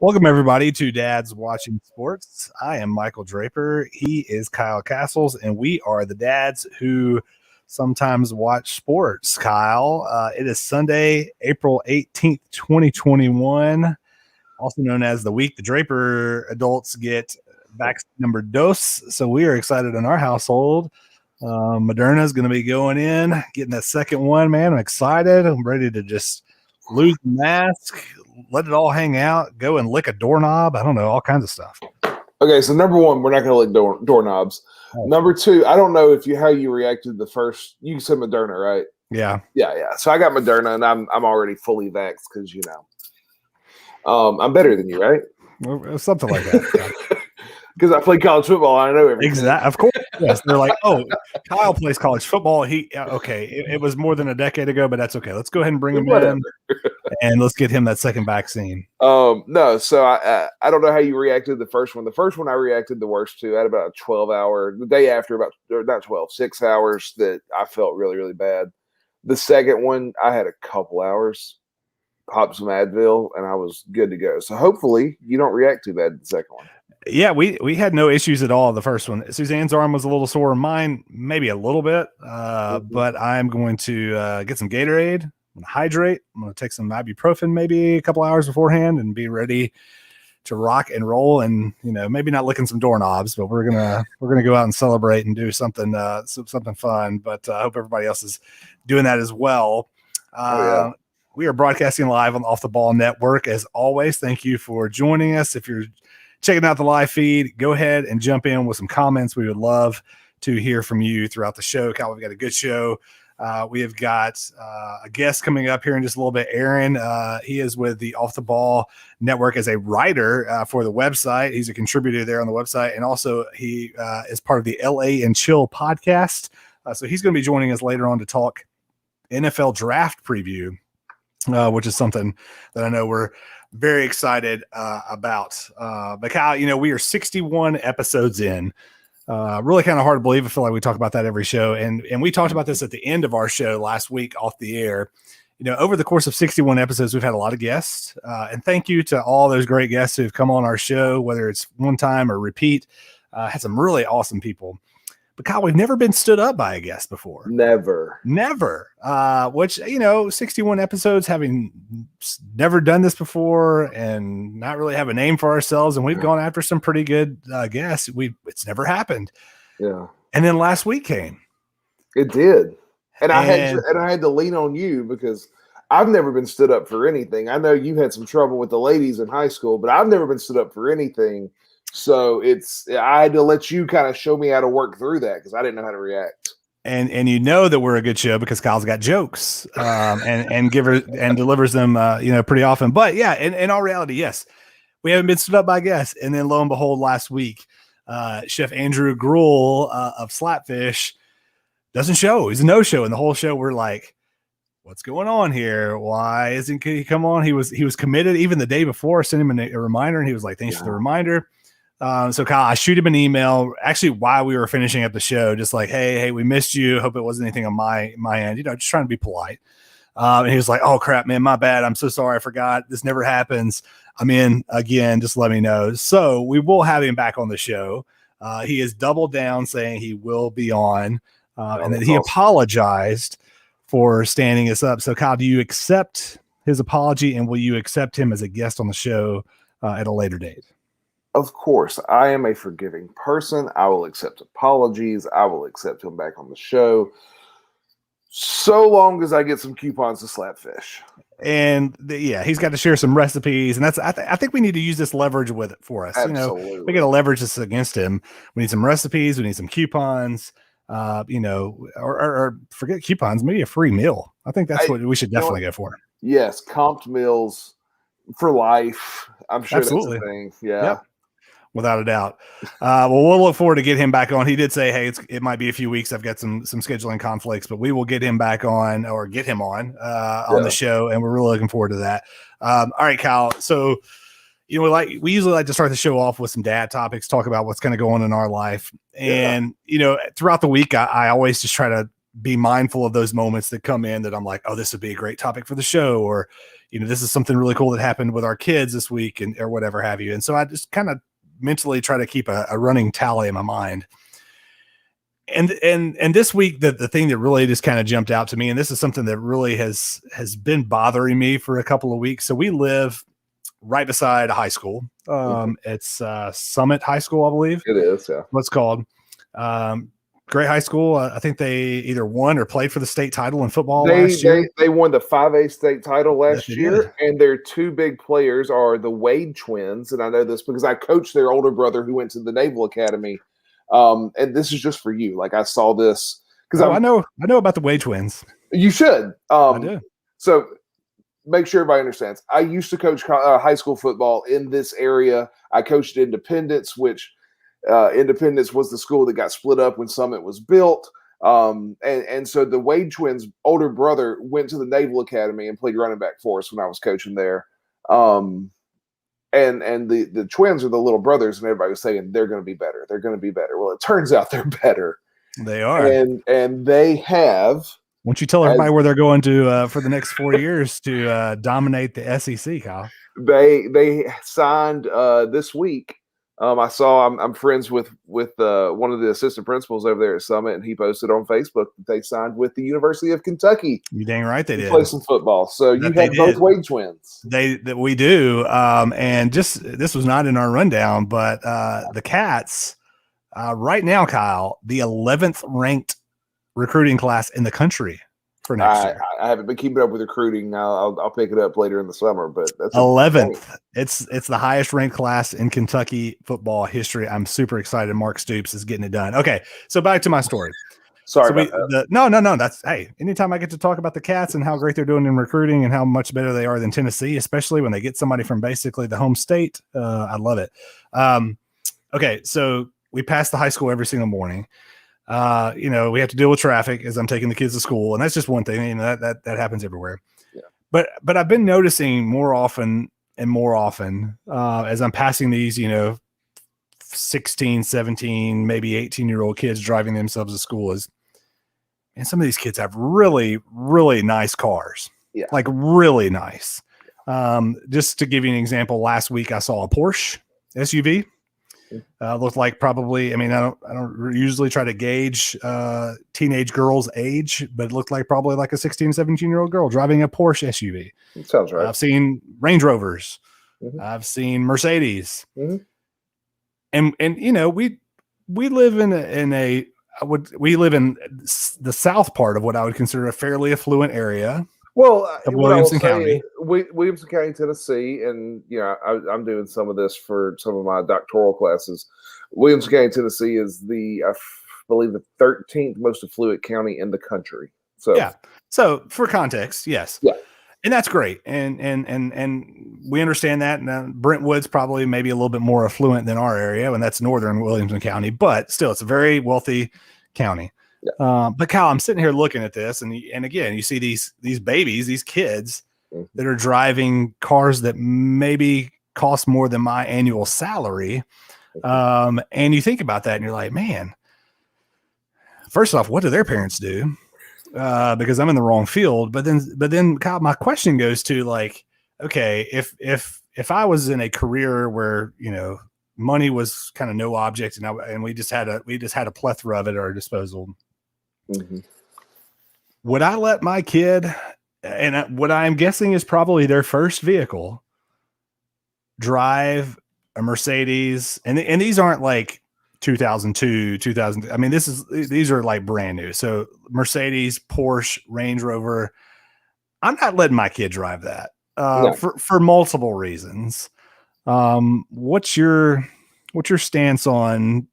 Welcome, everybody, to Dad's Watching Sports. I am Michael Draper. He is Kyle Castles, and we are the dads who sometimes watch sports. Kyle, it is Sunday, April 18th, 2021, also known as the week the Draper adults get vaccine number dose. So we are excited in our household. Moderna is going to be going in, getting that second one, man. I'm excited. I'm ready to just lose the mask, let it all hang out, go and lick a doorknob. I don't know, all kinds of stuff. Okay, so number one, we're not going to lick doorknobs. Oh. Number two, I don't know how you reacted the first. You said Moderna, right? Yeah. So I got Moderna, and I'm already fully vaxxed because I'm better than you, right? Well, something like that. Because I play college football, I know everything. Exactly. Of course. Yes. They're like, oh, Kyle plays college football. It was more than a decade ago, but that's okay. Let's go ahead and bring him in, and let's get him that second vaccine. No. So I don't know how you reacted to the first one. The first one I reacted the worst to. I had about a 12-hour. The day after, 6 hours that I felt really, really bad. The second one, I had a couple hours, popped some Advil, and I was good to go. So hopefully you don't react too bad to the second one. Yeah, we had no issues at all the first one. Suzanne's arm was a little sore. Mine, maybe a little bit, but I'm going to get some Gatorade. I'm going to hydrate. I'm going to take some ibuprofen maybe a couple hours beforehand and be ready to rock and roll. And maybe not licking some doorknobs, but we're gonna go out and celebrate and do something fun. But I hope everybody else is doing that as well. We are broadcasting live on Off the Ball Network as always. Thank you for joining us. If you're checking out the live feed, go ahead and jump in with some comments. We would love to hear from you throughout the show. Kyle, we've got a good show. We have got a guest coming up here in just a little bit, Aaron. He is with the Off the Ball Network as a writer for the website. He's a contributor there on the website. And also he is part of the LA and Chill podcast. So he's going to be joining us later on to talk NFL draft preview, which is something that I know we're very excited about. But Kyle, we are 61 episodes in. Really kind of hard to believe. I feel like we talk about that every show. And we talked about this at the end of our show last week off the air. Over the course of 61 episodes, we've had a lot of guests. And thank you to all those great guests who've come on our show, whether it's one time or repeat. Had some really awesome people. But Kyle, we've never been stood up by a guest before. Never. Which, 61 episodes, having never done this before and not really have a name for ourselves. And we've gone after some pretty good guests. It's never happened. Yeah. And then last week came. It did. And I had to lean on you because I've never been stood up for anything. I know you had some trouble with the ladies in high school, but I've never been stood up for anything. So I had to let you kind of show me how to work through that because I didn't know how to react. And that we're a good show because Kyle's got jokes and delivers them pretty often. But yeah, in all reality, yes, we haven't been stood up by guests. And then lo and behold, last week, Chef Andrew Gruel of Slapfish doesn't show. He's a no-show. And the whole show we're like, what's going on here? Why isn't he come on? He was committed even the day before. I sent him a reminder, and he was like, thanks for the reminder. So Kyle, I shoot him an email actually while we were finishing up the show, just like, hey, we missed you. Hope it wasn't anything on my end, just trying to be polite. And he was like, oh crap, man, my bad. I'm so sorry. I forgot. This never happens. I'm in again. Just let me know. So we will have him back on the show. He has doubled down saying he will be on, and that he apologized for standing us up. So Kyle, do you accept his apology, and will you accept him as a guest on the show at a later date? Of course, I am a forgiving person. I will accept apologies. I will accept him back on the show, so long as I get some coupons to Slapfish. And he's got to share some recipes, and that's I think we need to use this leverage for us. Absolutely. We got to leverage this against him. We need some recipes. We need some coupons. or forget coupons, maybe a free meal. I think that's what we should definitely go for. Yes, comped meals for life. I'm sure Absolutely. that's a thing. Yeah. Yep. Without a doubt. Well, we'll look forward to get him back on. He did say, hey, it might be a few weeks. I've got some scheduling conflicts, but we will get him back on or get him on the show. And we're really looking forward to that. All right, Kyle. So, we usually like to start the show off with some dad topics, talk about what's kind of going on in our life. And, throughout the week, I always just try to be mindful of those moments that come in that I'm like, oh, this would be a great topic for the show. Or, this is something really cool that happened with our kids this week or whatever have you. And so I just kind of mentally try to keep a running tally in my mind. And this week, the thing that really just kind of jumped out to me, and this is something that really has been bothering me for a couple of weeks. So we live right beside a high school. It's Summit High School, I believe. It is, yeah. What's called. Great high school. I think they either won or played for the state title in football last year. They won the 5A state title last year, and their two big players are the Wade twins. And I know this because I coached their older brother who went to the Naval Academy. And this is just for you. Like I saw this because I know about the Wade twins. You should. I do. So make sure everybody understands. I used to coach high school football in this area. I coached Independence, which Independence was the school that got split up when Summit was built. And so the Wade twins' older brother went to the Naval Academy and played running back for us when I was coaching there. And the twins are the little brothers, and everybody was saying they're going to be better. They're going to be better. Well, it turns out they're better. They are. And they have. Won't you tell everybody where they're going to for the next 4 years to dominate the SEC, Kyle? They signed this week. I saw I'm friends with one of the assistant principals over there at Summit, and he posted on Facebook that they signed with the University of Kentucky. You dang right they did. Play some football. So you have both Wade twins. We do. And just this was not in our rundown, but the Cats right now, Kyle, the 11th ranked recruiting class in the country for next year. I haven't been keeping up with recruiting. I'll pick it up later in the summer, but that's 11th. It's the highest ranked class in Kentucky football history. I'm super excited. Mark Stoops is getting it done. Okay, so back to my story. Sorry. No. That's anytime I get to talk about the Cats and how great they're doing in recruiting and how much better they are than Tennessee, especially when they get somebody from basically the home state. I love it. Okay, so we pass the high school every single morning. We have to deal with traffic as I'm taking the kids to school, and that's just one thing. That happens everywhere. Yeah. But I've been noticing more often as I'm passing these, 16, 17, maybe 18-year-old kids driving themselves to school and some of these kids have really, really nice cars. Yeah. Like really nice. Just to give you an example, last week I saw a Porsche SUV. Looked like probably, I don't usually try to gauge teenage girls' age, but it looked like probably like a 16, 17-year-old girl driving a Porsche SUV. That sounds right. I've seen Range Rovers. Mm-hmm. I've seen Mercedes. Mm-hmm. And we live in the south part of what I would consider a fairly affluent area. Well, Williamson County, Williamson County, Tennessee, and I'm doing some of this for some of my doctoral classes. Williamson County, Tennessee is I believe the 13th most affluent county in the country. So yeah. So for context, yes. Yeah. And that's great. And we understand that. And Brentwood's probably maybe a little bit more affluent than our area, and that's northern Williamson County, but still it's a very wealthy county. Yeah. But Kyle, I'm sitting here looking at this, and again, you see these babies, these kids that are driving cars that maybe cost more than my annual salary. And you think about that, and you're like, man, first off, what do their parents do? Because I'm in the wrong field. But then, Kyle, my question goes to like, okay, if I was in a career where money was kind of no object, and we just had a plethora of it at our disposal. Mm-hmm. Would I let my kid, and what I'm guessing is probably their first vehicle, drive a Mercedes? And these aren't like 2002, 2000. I mean, these are like brand new. So Mercedes, Porsche, Range Rover. I'm not letting my kid drive that for multiple reasons. What's your stance on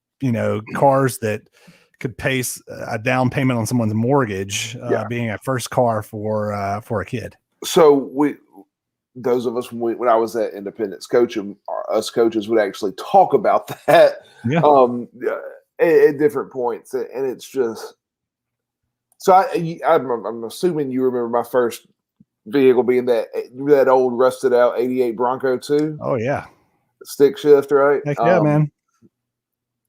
cars that could pay a down payment on someone's mortgage, being a first car for a kid. So those of us when I was at Independence coaching, us coaches would actually talk about that at different points, and it's just so. I'm assuming you remember my first vehicle being that old rusted out '88 Bronco 2. Oh yeah, stick shift, right? Heck yeah, man.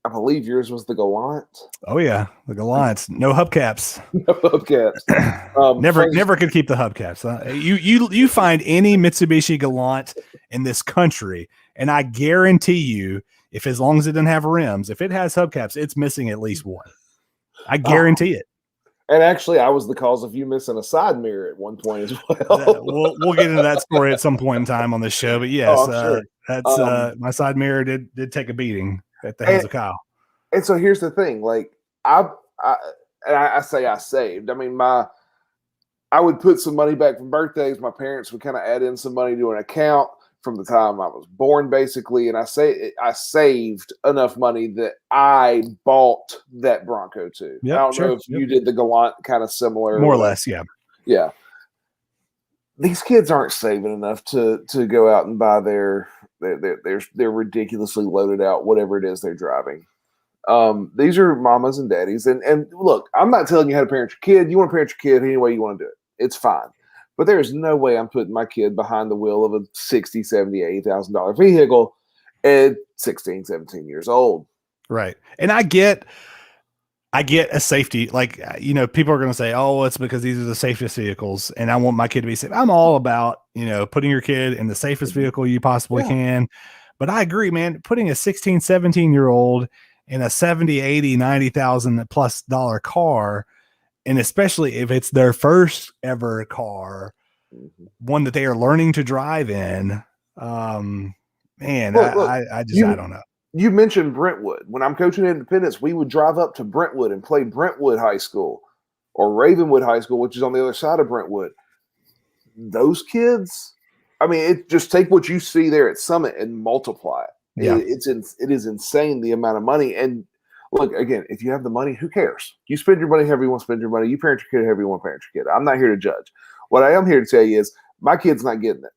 I believe yours was the Gallant. Oh yeah, the Gallants. No hubcaps. No hubcaps. Never could keep the hubcaps. You find any Mitsubishi Galant in this country, and I guarantee you, if as long as it doesn't have rims, if it has hubcaps, it's missing at least one. I guarantee it. And actually, I was the cause of you missing a side mirror at one point as well. We'll get into that story at some point in time on this show. But yes, sure. That's my side mirror did take a beating at the hands of Kyle. And so here's the thing: like I say I saved. I mean, I would put some money back from birthdays. My parents would kind of add in some money to an account from the time I was born, basically. And I saved enough money that I bought that Bronco too. Yep, I don't know if you did the Gallant kind of similar. More or less, yeah. Yeah. These kids aren't saving enough to go out and buy their ridiculously loaded out whatever it is they're driving. These are mamas and daddies. And look, I'm not telling you how to parent your kid. You want to parent your kid any way you want to do it. It's fine. But there's no way I'm putting my kid behind the wheel of a $60,000, $70,000, $80,000 vehicle at 16, 17 years old. Right. And I get a safety, like, people are going to say, oh, it's because these are the safest vehicles and I want my kid to be safe. I'm all about, putting your kid in the safest vehicle you possibly can. But I agree, man, putting a 16, 17-year-old in a 70, 80, 90,000 plus dollar car, and especially if it's their first ever car, one that they are learning to drive in, man, I don't know. You mentioned Brentwood. When I'm coaching Independence, we would drive up to Brentwood and play Brentwood High School or Ravenwood High School, which is on the other side of Brentwood. Those kids, I mean, just take what you see there at Summit and multiply it. Yeah. It is insane the amount of money. And look, again, if you have the money, who cares? You spend your money however you want to spend your money. You parent your kid however you want to parent your kid. I'm not here to judge. What I am here to tell you is my kid's not getting it.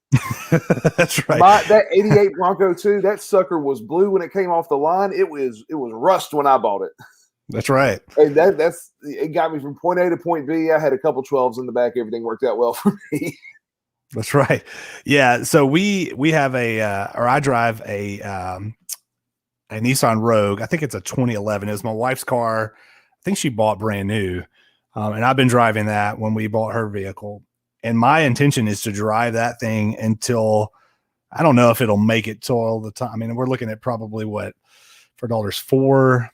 That's right. That '88 Bronco 2, that sucker was blue when it came off the line. It was rust when I bought it. That's right. And it got me from point A to point B. I had a couple 12s in the back. Everything worked out well for me. That's right. Yeah. So we have I drive a Nissan Rogue. I think it's a 2011. It was my wife's car. I think she bought brand new. And I've been driving that when we bought her vehicle. And my intention is to drive that thing until, I don't know if it'll make it till the time. I mean, we're looking at probably what for $4.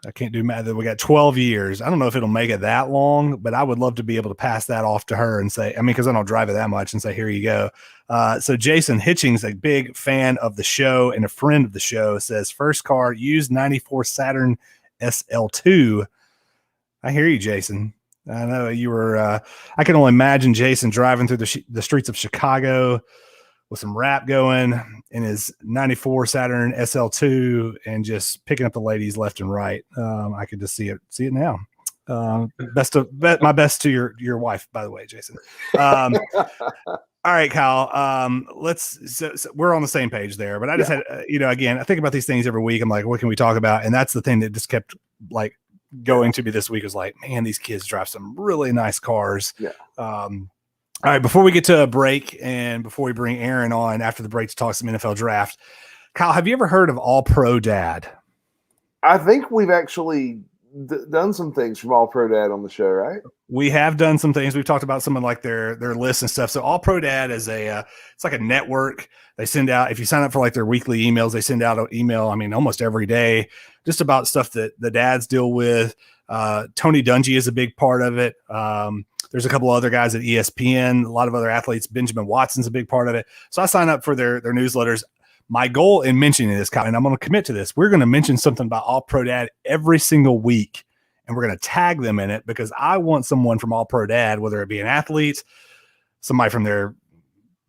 I can't do math. We got 12 years. I don't know if it'll make it that long, but I would love to be able to pass that off to her and say, because I don't drive it that much, and say, here you go. So Jason Hitchings, a big fan of the show and a friend of the show, says first car used 94 Saturn SL2. I hear you, Jason. I know you were, I can only imagine Jason driving through the streets of Chicago with some rap going in his 94 Saturn SL2 and just picking up the ladies left and right. I could just see it now. My best to your wife, by the way, Jason. All right, Kyle, so we're on the same page there, but I just had, again, I think about these things every week. I'm like, what can we talk about? And that's the thing that just kept like going to me this week, was like, man, these kids drive some really nice cars. Yeah. All right, before we get to a break and before we bring Aaron on after the break to talk some NFL draft, Kyle, have you ever heard of All Pro Dad? I think we've actually done some things from All Pro Dad on the show, right? We have done some things. We've talked about some of like their lists and stuff. So All Pro Dad is it's like a network. They send out, if you sign up for like their weekly emails, they send out an email, almost every day, just about stuff that the dads deal with. Tony Dungy is a big part of it. There's a couple other guys at ESPN, a lot of other athletes. Benjamin Watson's a big part of it. So I sign up for their newsletters. My goal in mentioning this, and I'm going to commit to this, we're going to mention something about All Pro Dad every single week, and we're going to tag them in it because I want someone from All Pro Dad, whether it be an athlete, somebody from their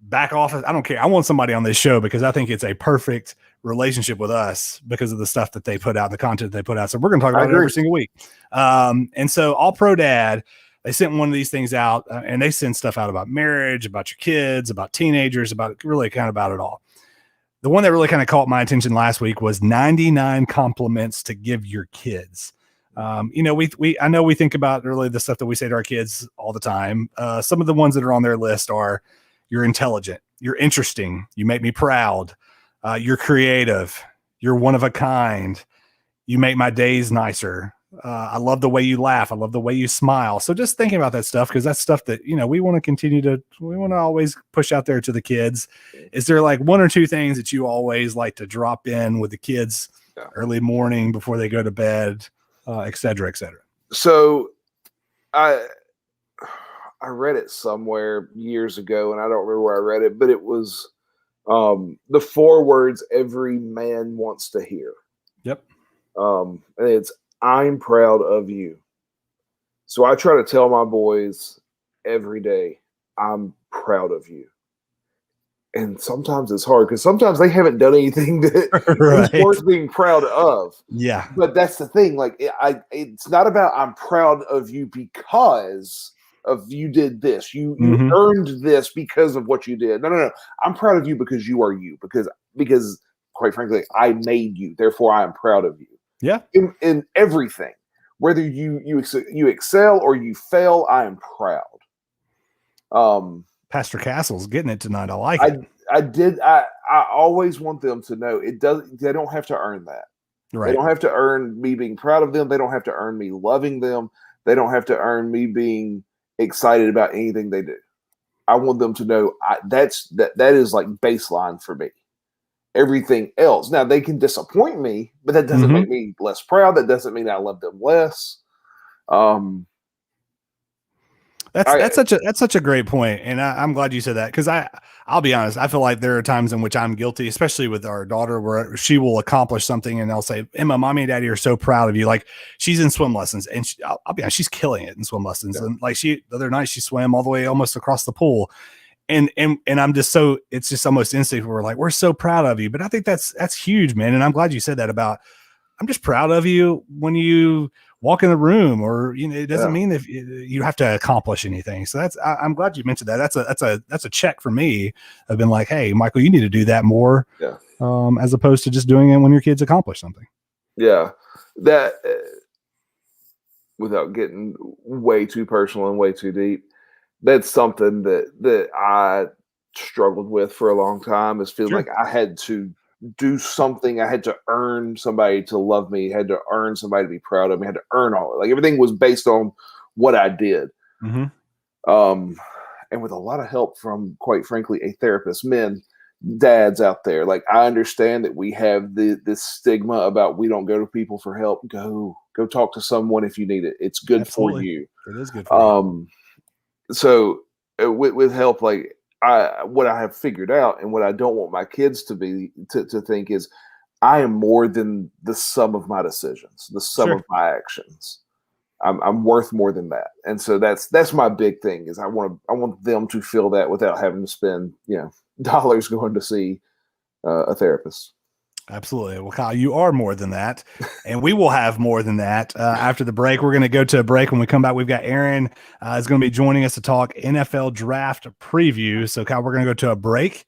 back office. I don't care. I want somebody on this show because I think it's a perfect relationship with us because of the stuff that they put out, the content they put out. So we're going to talk about it every single week. And so All Pro Dad, they sent one of these things out, and they send stuff out about marriage, about your kids, about teenagers, about really kind of about it all. The one that really kind of caught my attention last week was 99 compliments to give your kids. You know, I know we think about really the stuff that we say to our kids all the time. Some of the ones that are on their list are, you're intelligent, you're interesting, you make me proud, you're creative, you're one of a kind, you make my days nicer. I love the way you laugh. I love the way you smile. So just thinking about that stuff, because that's stuff that, you know, we want to always push out there to the kids. Is there like one or two things that you always like to drop in with the kids early morning before they go to bed, et cetera, et cetera? So I read it somewhere years ago, and I don't remember where I read it, but it was the 4 words every man wants to hear. Yep. And it's, I'm proud of you. So I try to tell my boys every day, I'm proud of you. And sometimes it's hard because sometimes they haven't done anything that is worth being proud of. Yeah. But that's the thing. Like, it's not about I'm proud of you because of you did this. You earned this because of what you did. No. I'm proud of you because you are you. Because quite frankly, I made you. Therefore, I am proud of you. Yeah. In everything, whether you excel or you fail, I am proud. Pastor Castle's getting it tonight. I like it. I always want them to know they don't have to earn that. Right. They don't have to earn me being proud of them. They don't have to earn me loving them. They don't have to earn me being excited about anything they do. I want them to know that is like baseline for me. Everything else. Now they can disappoint me, but that doesn't make me less proud. That doesn't mean I love them less. That's such a great point, and I'm glad you said that, because I'll be honest, I feel like there are times in which I'm guilty, especially with our daughter, where she will accomplish something and I'll say, Emma, mommy and daddy are so proud of you. Like, she's in swim lessons, and I'll be honest, she's killing it in swim lessons. Yeah. And like the other night she swam all the way almost across the pool. And I'm just it's just almost instinct. We're like, we're so proud of you. But I think that's huge, man. And I'm glad you said that about, I'm just proud of you when you walk in the room, or, you know, it doesn't mean that you have to accomplish anything. So I'm glad you mentioned that. That's a check for me. I've been like, hey, Michael, you need to do that more. Yeah. As opposed to just doing it when your kids accomplish something. Yeah. That without getting way too personal and way too deep, that's something that I struggled with for a long time, is feeling like I had to do something. I had to earn somebody to love me, had to earn somebody to be proud of me, had to earn all it. Like, everything was based on what I did. And with a lot of help from, quite frankly, a therapist, dads out there, like, I understand that we have this stigma about we don't go to people for help. Go talk to someone if you need it. It's good for you. It is good for you. So with help, like, what I have figured out, and what I don't want my kids to think is, I am more than the sum of my decisions, the sum of my actions. I'm worth more than that. And so that's my big thing, is I want them to feel that without having to spend, dollars going to see a therapist. Absolutely. Well, Kyle, you are more than that, and we will have more than that after the break. We're going to go to a break. When we come back, we've got Aaron is going to be joining us to talk NFL draft preview. So, Kyle, we're going to go to a break,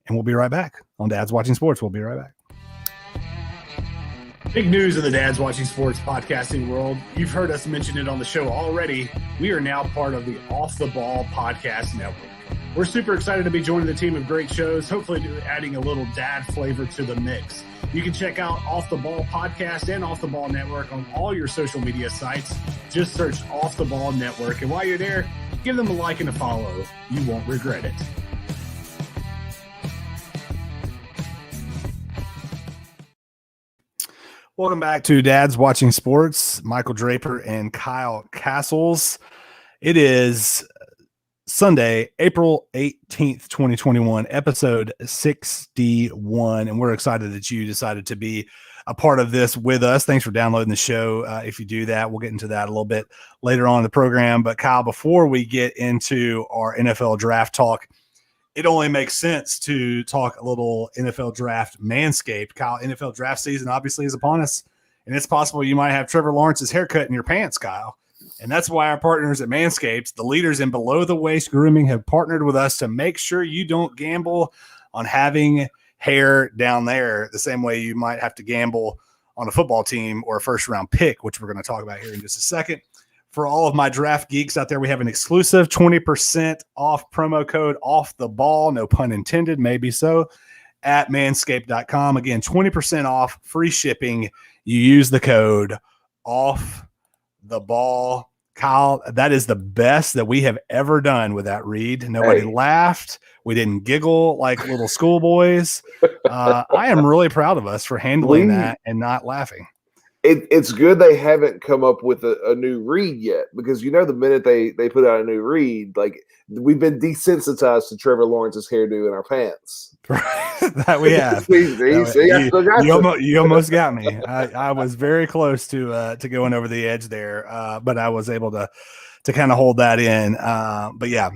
and we'll be right back on Dad's Watching Sports. We'll be right back. Big news in the Dad's Watching Sports podcasting world. You've heard us mention it on the show already. We are now part of the Off the Ball Podcast Network. We're super excited to be joining the team of great shows, hopefully adding a little dad flavor to the mix. You can check out Off the Ball Podcast and Off the Ball Network on all your social media sites. Just search Off the Ball Network. And while you're there, give them a like and a follow. You won't regret it. Welcome back to Dad's Watching Sports. Michael Draper and Kyle Castles. It is Sunday, April 18th, 2021, episode 61. And we're excited that you decided to be a part of this with us. Thanks for downloading the show. If you do that, we'll get into that a little bit later on in the program. But Kyle, before we get into our NFL draft talk, it only makes sense to talk a little NFL draft Manscaped. Kyle, NFL draft season obviously is upon us, and it's possible you might have Trevor Lawrence's haircut in your pants, Kyle. And that's why our partners at Manscaped, the leaders in below the waist grooming, have partnered with us to make sure you don't gamble on having hair down there the same way you might have to gamble on a football team or a first round pick, which we're going to talk about here in just a second. For all of my draft geeks out there, we have an exclusive 20% off promo code off the ball, no pun intended, maybe so, at manscaped.com. Again, 20% off, free shipping. You use the code off the ball. Kyle, that is the best that we have ever done with that read. Nobody laughed. We didn't giggle like little schoolboys. I am really proud of us for handling that and not laughing. It's good they haven't come up with a new read yet, because the minute they put out a new read, like, we've been desensitized to Trevor Lawrence's hairdo in our pants. That we have. You almost got me. I was very close to going over the edge there, but I was able to kind of hold that in. But yeah,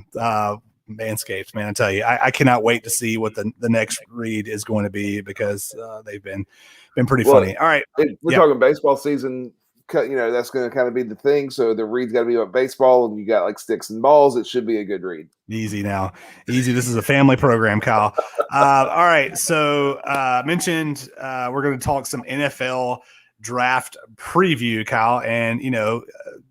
Manscaped, man, I tell you, I cannot wait to see what the next read is going to be, because they've been pretty funny. All right, we're talking baseball season. That's going to kind of be the thing. So the read's got to be about baseball, and you got like sticks and balls. It should be a good read. Easy now. Easy. This is a family program, Kyle. All right. So mentioned we're going to talk some NFL draft preview, Kyle. And,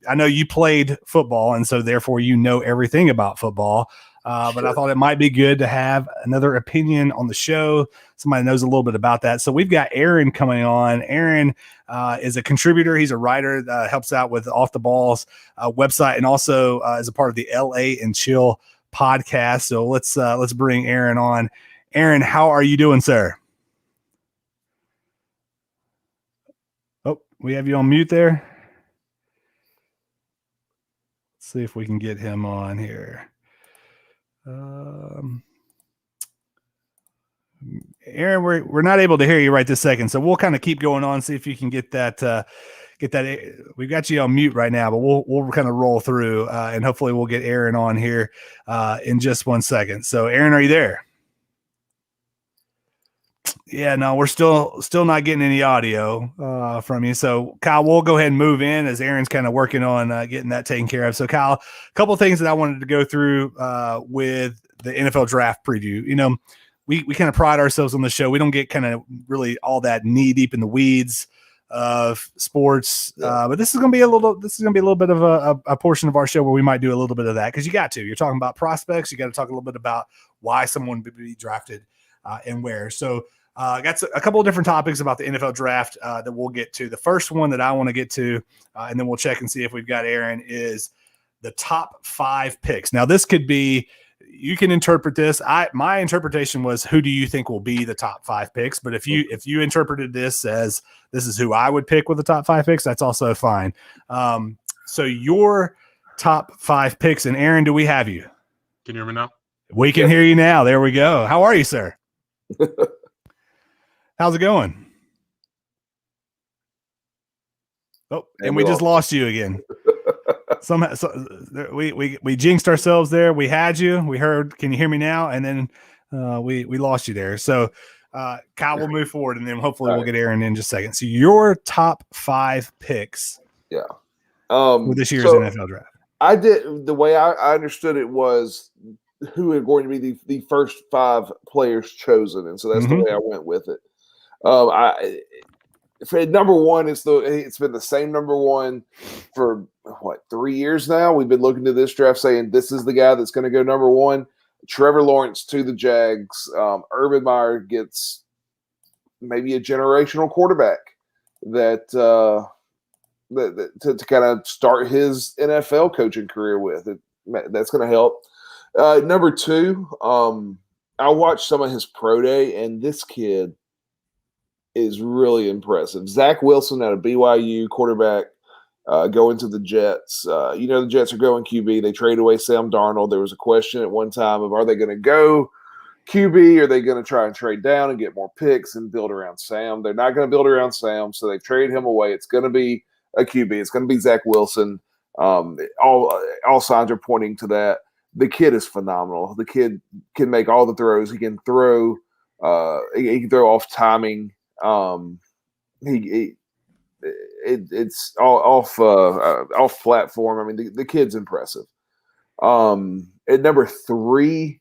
I know you played football, and so therefore you know everything about football. But I thought it might be good to have another opinion on the show. Somebody knows a little bit about that. So we've got Aaron coming on. Aaron is a contributor. He's a writer that helps out with Off the Balls website, and also is a part of the LA and Chill podcast. So let's bring Aaron on. Aaron, how are you doing, sir? Oh, we have you on mute there. Let's see if we can get him on here. Aaron, we're not able to hear you right this second, so we'll kind of keep going on, see if you can get that. We've got you on mute right now, but we'll kind of roll through, and hopefully we'll get Aaron on here in just 1 second. So, Aaron, are you there? Yeah, no, we're still not getting any audio from you. So, Kyle, we'll go ahead and move in as Aaron's kind of working on getting that taken care of. So, Kyle, a couple of things that I wanted to go through with the NFL draft preview. We kind of pride ourselves on the show. We don't get kind of really all that knee deep in the weeds of sports, but this is going to be a little bit of a portion of our show where we might do a little bit of that, because you're talking about prospects. You got to talk a little bit about why someone would be drafted and where. So. Got a couple of different topics about the NFL draft that we'll get to. The first one that I want to get to, and then we'll check and see if we've got Aaron, is the top 5 picks. Now, this could be, you can interpret this. My interpretation was, who do you think will be the top 5 picks? But if you interpreted this as this is who I would pick with the top 5 picks, that's also fine. So your top 5 picks, and Aaron, do we have you? Can you hear me now? We can hear you now. There we go. How are you, sir? How's it going? Oh, and we just lost you again. Somehow, we jinxed ourselves there. We had you. We heard. Can you hear me now? And then we lost you there. So Kyle will move forward, and then hopefully we'll get Aaron in just a second. So your top 5 picks. Yeah. With this year's NFL draft. I did the way I understood it was who are going to be the first 5 players chosen, and so that's the way I went with it. For number 1, it's been the same number 1 for 3 years now. We've been looking to this draft saying this is the guy that's going to go number 1. Trevor Lawrence to the Jags. Urban Meyer gets maybe a generational quarterback that to kind of start his NFL coaching career with. That's going to help. Number 2, I watched some of his pro day, and this kid is really impressive. Zach Wilson out of BYU, quarterback, going to the Jets. The Jets are going QB. They trade away Sam Darnold. There was a question at one time of, are they going to go QB? Or are they going to try and trade down and get more picks and build around Sam? They're not going to build around Sam, so they traded him away. It's going to be a QB. It's going to be Zach Wilson. All signs are pointing to that. the kid is phenomenal. The kid can make all the throws. He can throw. He can throw off timing. It's all off platform. I mean, the kid's impressive. At number 3,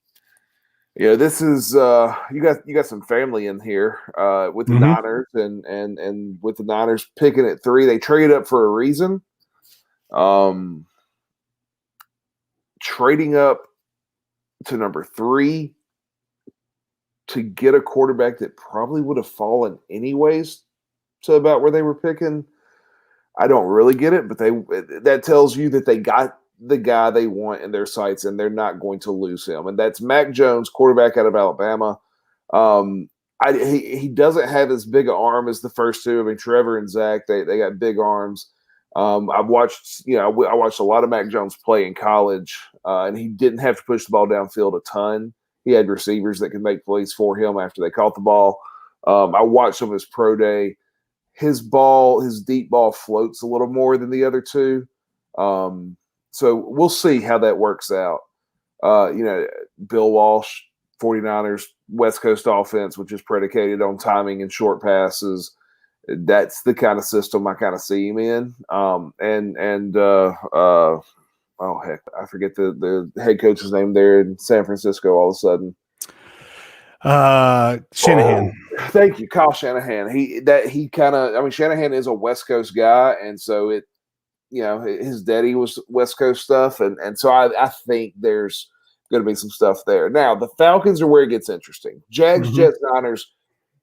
this is you got some family in here with the Niners and with the Niners picking at 3. They traded up for a reason. Trading up to number 3 to get a quarterback that probably would have fallen anyways to about where they were picking. I don't really get it, but that tells you that they got the guy they want in their sights and they're not going to lose him. And that's Mac Jones, quarterback out of Alabama. He doesn't have as big an arm as the first 2. I mean, Trevor and Zach, they got big arms. I've watched, I watched a lot of Mac Jones play in college, and he didn't have to push the ball downfield a ton. He had receivers that could make plays for him after they caught the ball. I watched some of his pro day. His deep ball floats a little more than the other 2. So we'll see how that works out. Bill Walsh, 49ers, West Coast offense, which is predicated on timing and short passes. That's the kind of system I kind of see him in. Oh heck, I forget the head coach's name there in San Francisco all of a sudden. Shanahan. Oh, thank you, Kyle Shanahan. Shanahan is a West Coast guy, and so his daddy was West Coast stuff, and so I think there's going to be some stuff there. Now the Falcons are where it gets interesting. Jags, Jets, Niners,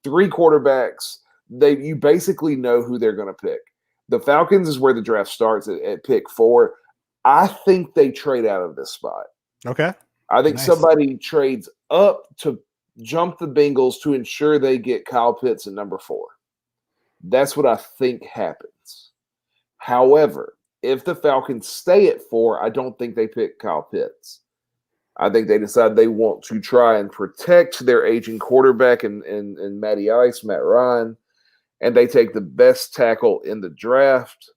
3 quarterbacks. You basically know who they're going to pick. The Falcons is where the draft starts at pick 4. I think they trade out of this spot. Okay. I think somebody trades up to jump the Bengals to ensure they get Kyle Pitts at number 4. That's what I think happens. However, if the Falcons stay at 4, I don't think they pick Kyle Pitts. I think they decide they want to try and protect their aging quarterback and Matty Ice, Matt Ryan, and they take the best tackle in the draft.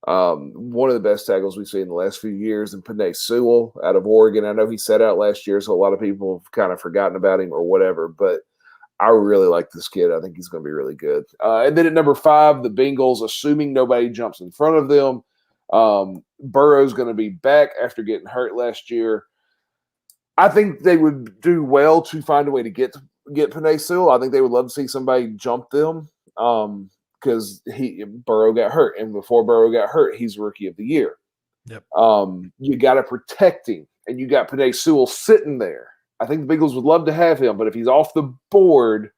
One of the best tackles we've seen in the last few years, in Penei Sewell out of Oregon. I know he sat out last year, so a lot of people have kind of forgotten about him or whatever, but I really like this kid. I think he's going to be really good. And then at number 5, the Bengals, assuming nobody jumps in front of them. Burrow's going to be back after getting hurt last year. I think they would do well to find a way to get Penei Sewell. I think they would love to see somebody jump them because Burrow got hurt. And before Burrow got hurt, he's Rookie of the Year. Yep. You got to protect him. And you got Penei Sewell sitting there. I think the Bengals would love to have him, but if he's off the board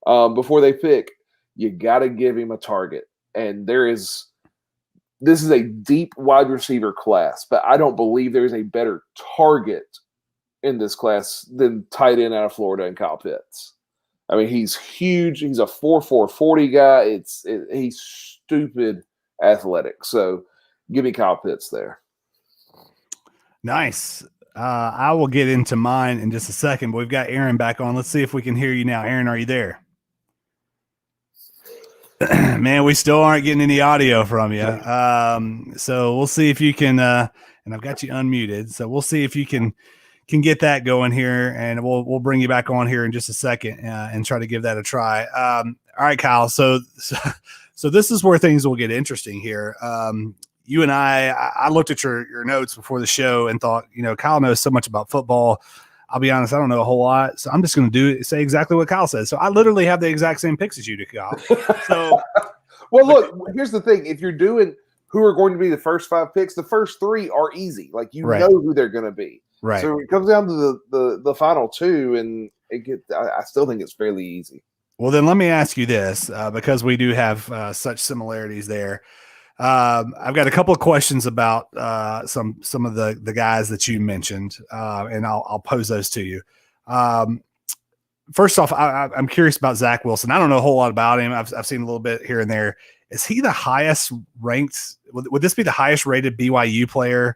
before they pick, you got to give him a target. And this is a deep wide receiver class, but I don't believe there's a better target in this class than tight end out of Florida and Kyle Pitts. I mean, he's huge. He's a 4.4 40 guy. He's stupid athletic. So give me Kyle Pitts there. Nice. I will get into mine in just a second, but we've got Aaron back on. Let's see if we can hear you now. Aaron, are you there? Man, we still aren't getting any audio from you. So we'll see if you can, and I've got you unmuted. So we'll see if you can get that going here, and we'll bring you back on here in just a second and try to give that a try. All right, Kyle. So this is where things will get interesting here. You and I looked at your notes before the show and thought, Kyle knows so much about football. I'll be honest, I don't know a whole lot. So I'm just going to say exactly what Kyle said. So I literally have the exact same picks as you do, Kyle. So, well, look, here's the thing. If you're doing who are going to be the first 5 picks, the first 3 are easy. Like, right. know who they're going to be. Right. So it comes down to the final 2, and I still think it's fairly easy. Well, then let me ask you this, because we do have such similarities there. I've got a couple of questions about some of the guys that you mentioned, and I'll pose those to you. First off, I'm curious about Zach Wilson. I don't know a whole lot about him. I've seen a little bit here and there. Is he the highest ranked? Would this be the highest rated BYU player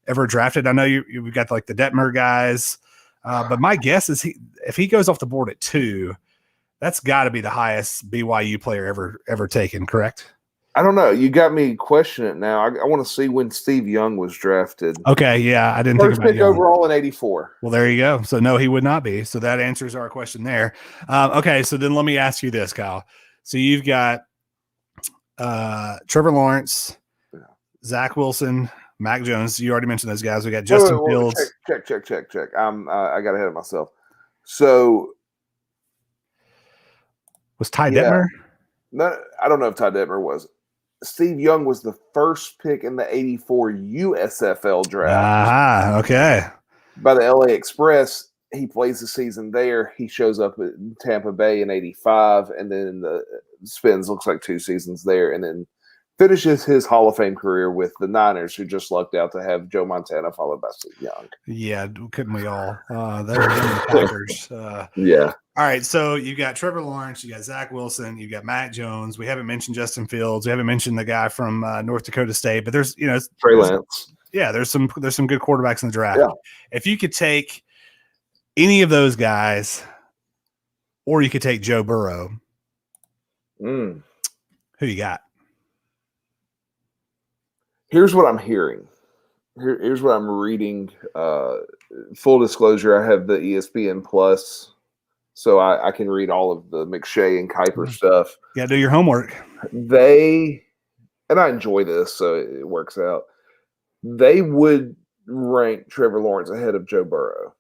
ever drafted? I know you've got like the Detmer guys, but my guess is if he goes off the board at 2, that's got to be the highest BYU player ever taken. Correct? I don't know. You got me questioning it now. I want to see when Steve Young was drafted. Okay, yeah, I didn't think First about pick Young. overall in '84. Well, there you go. So no, he would not be. So that answers our question there. Okay, so then let me ask you this, Kyle. So you've got Trevor Lawrence, Zach Wilson, Mac Jones. You already mentioned those guys. We got Justin Fields. Check. I got ahead of myself. So Was Ty Detmer? No, I don't know if Ty Detmer was. Steve Young was the first pick in the '84 USFL draft. Okay. By the LA Express. He plays the season there. He shows up in Tampa Bay in '85, and then spends looks like 2 seasons there, and then finishes his Hall of Fame career with the Niners, who just lucked out to have Joe Montana followed by Steve Young. Yeah, couldn't we all? They were the Packers. Yeah. All right, so you got Trevor Lawrence, you got Zach Wilson, you got Mac Jones. We haven't mentioned Justin Fields. We haven't mentioned the guy from North Dakota State, but there's Trey Lance. Yeah, there's some good quarterbacks in the draft. Yeah. If you could take any of those guys, or you could take Joe Burrow, who you got? Here's what I'm hearing. Here's what I'm reading. Full disclosure, I have the ESPN Plus, so I can read all of the McShay and Kiper stuff. You got to do your homework. And I enjoy this, so it works out. They would rank Trevor Lawrence ahead of Joe Burrow.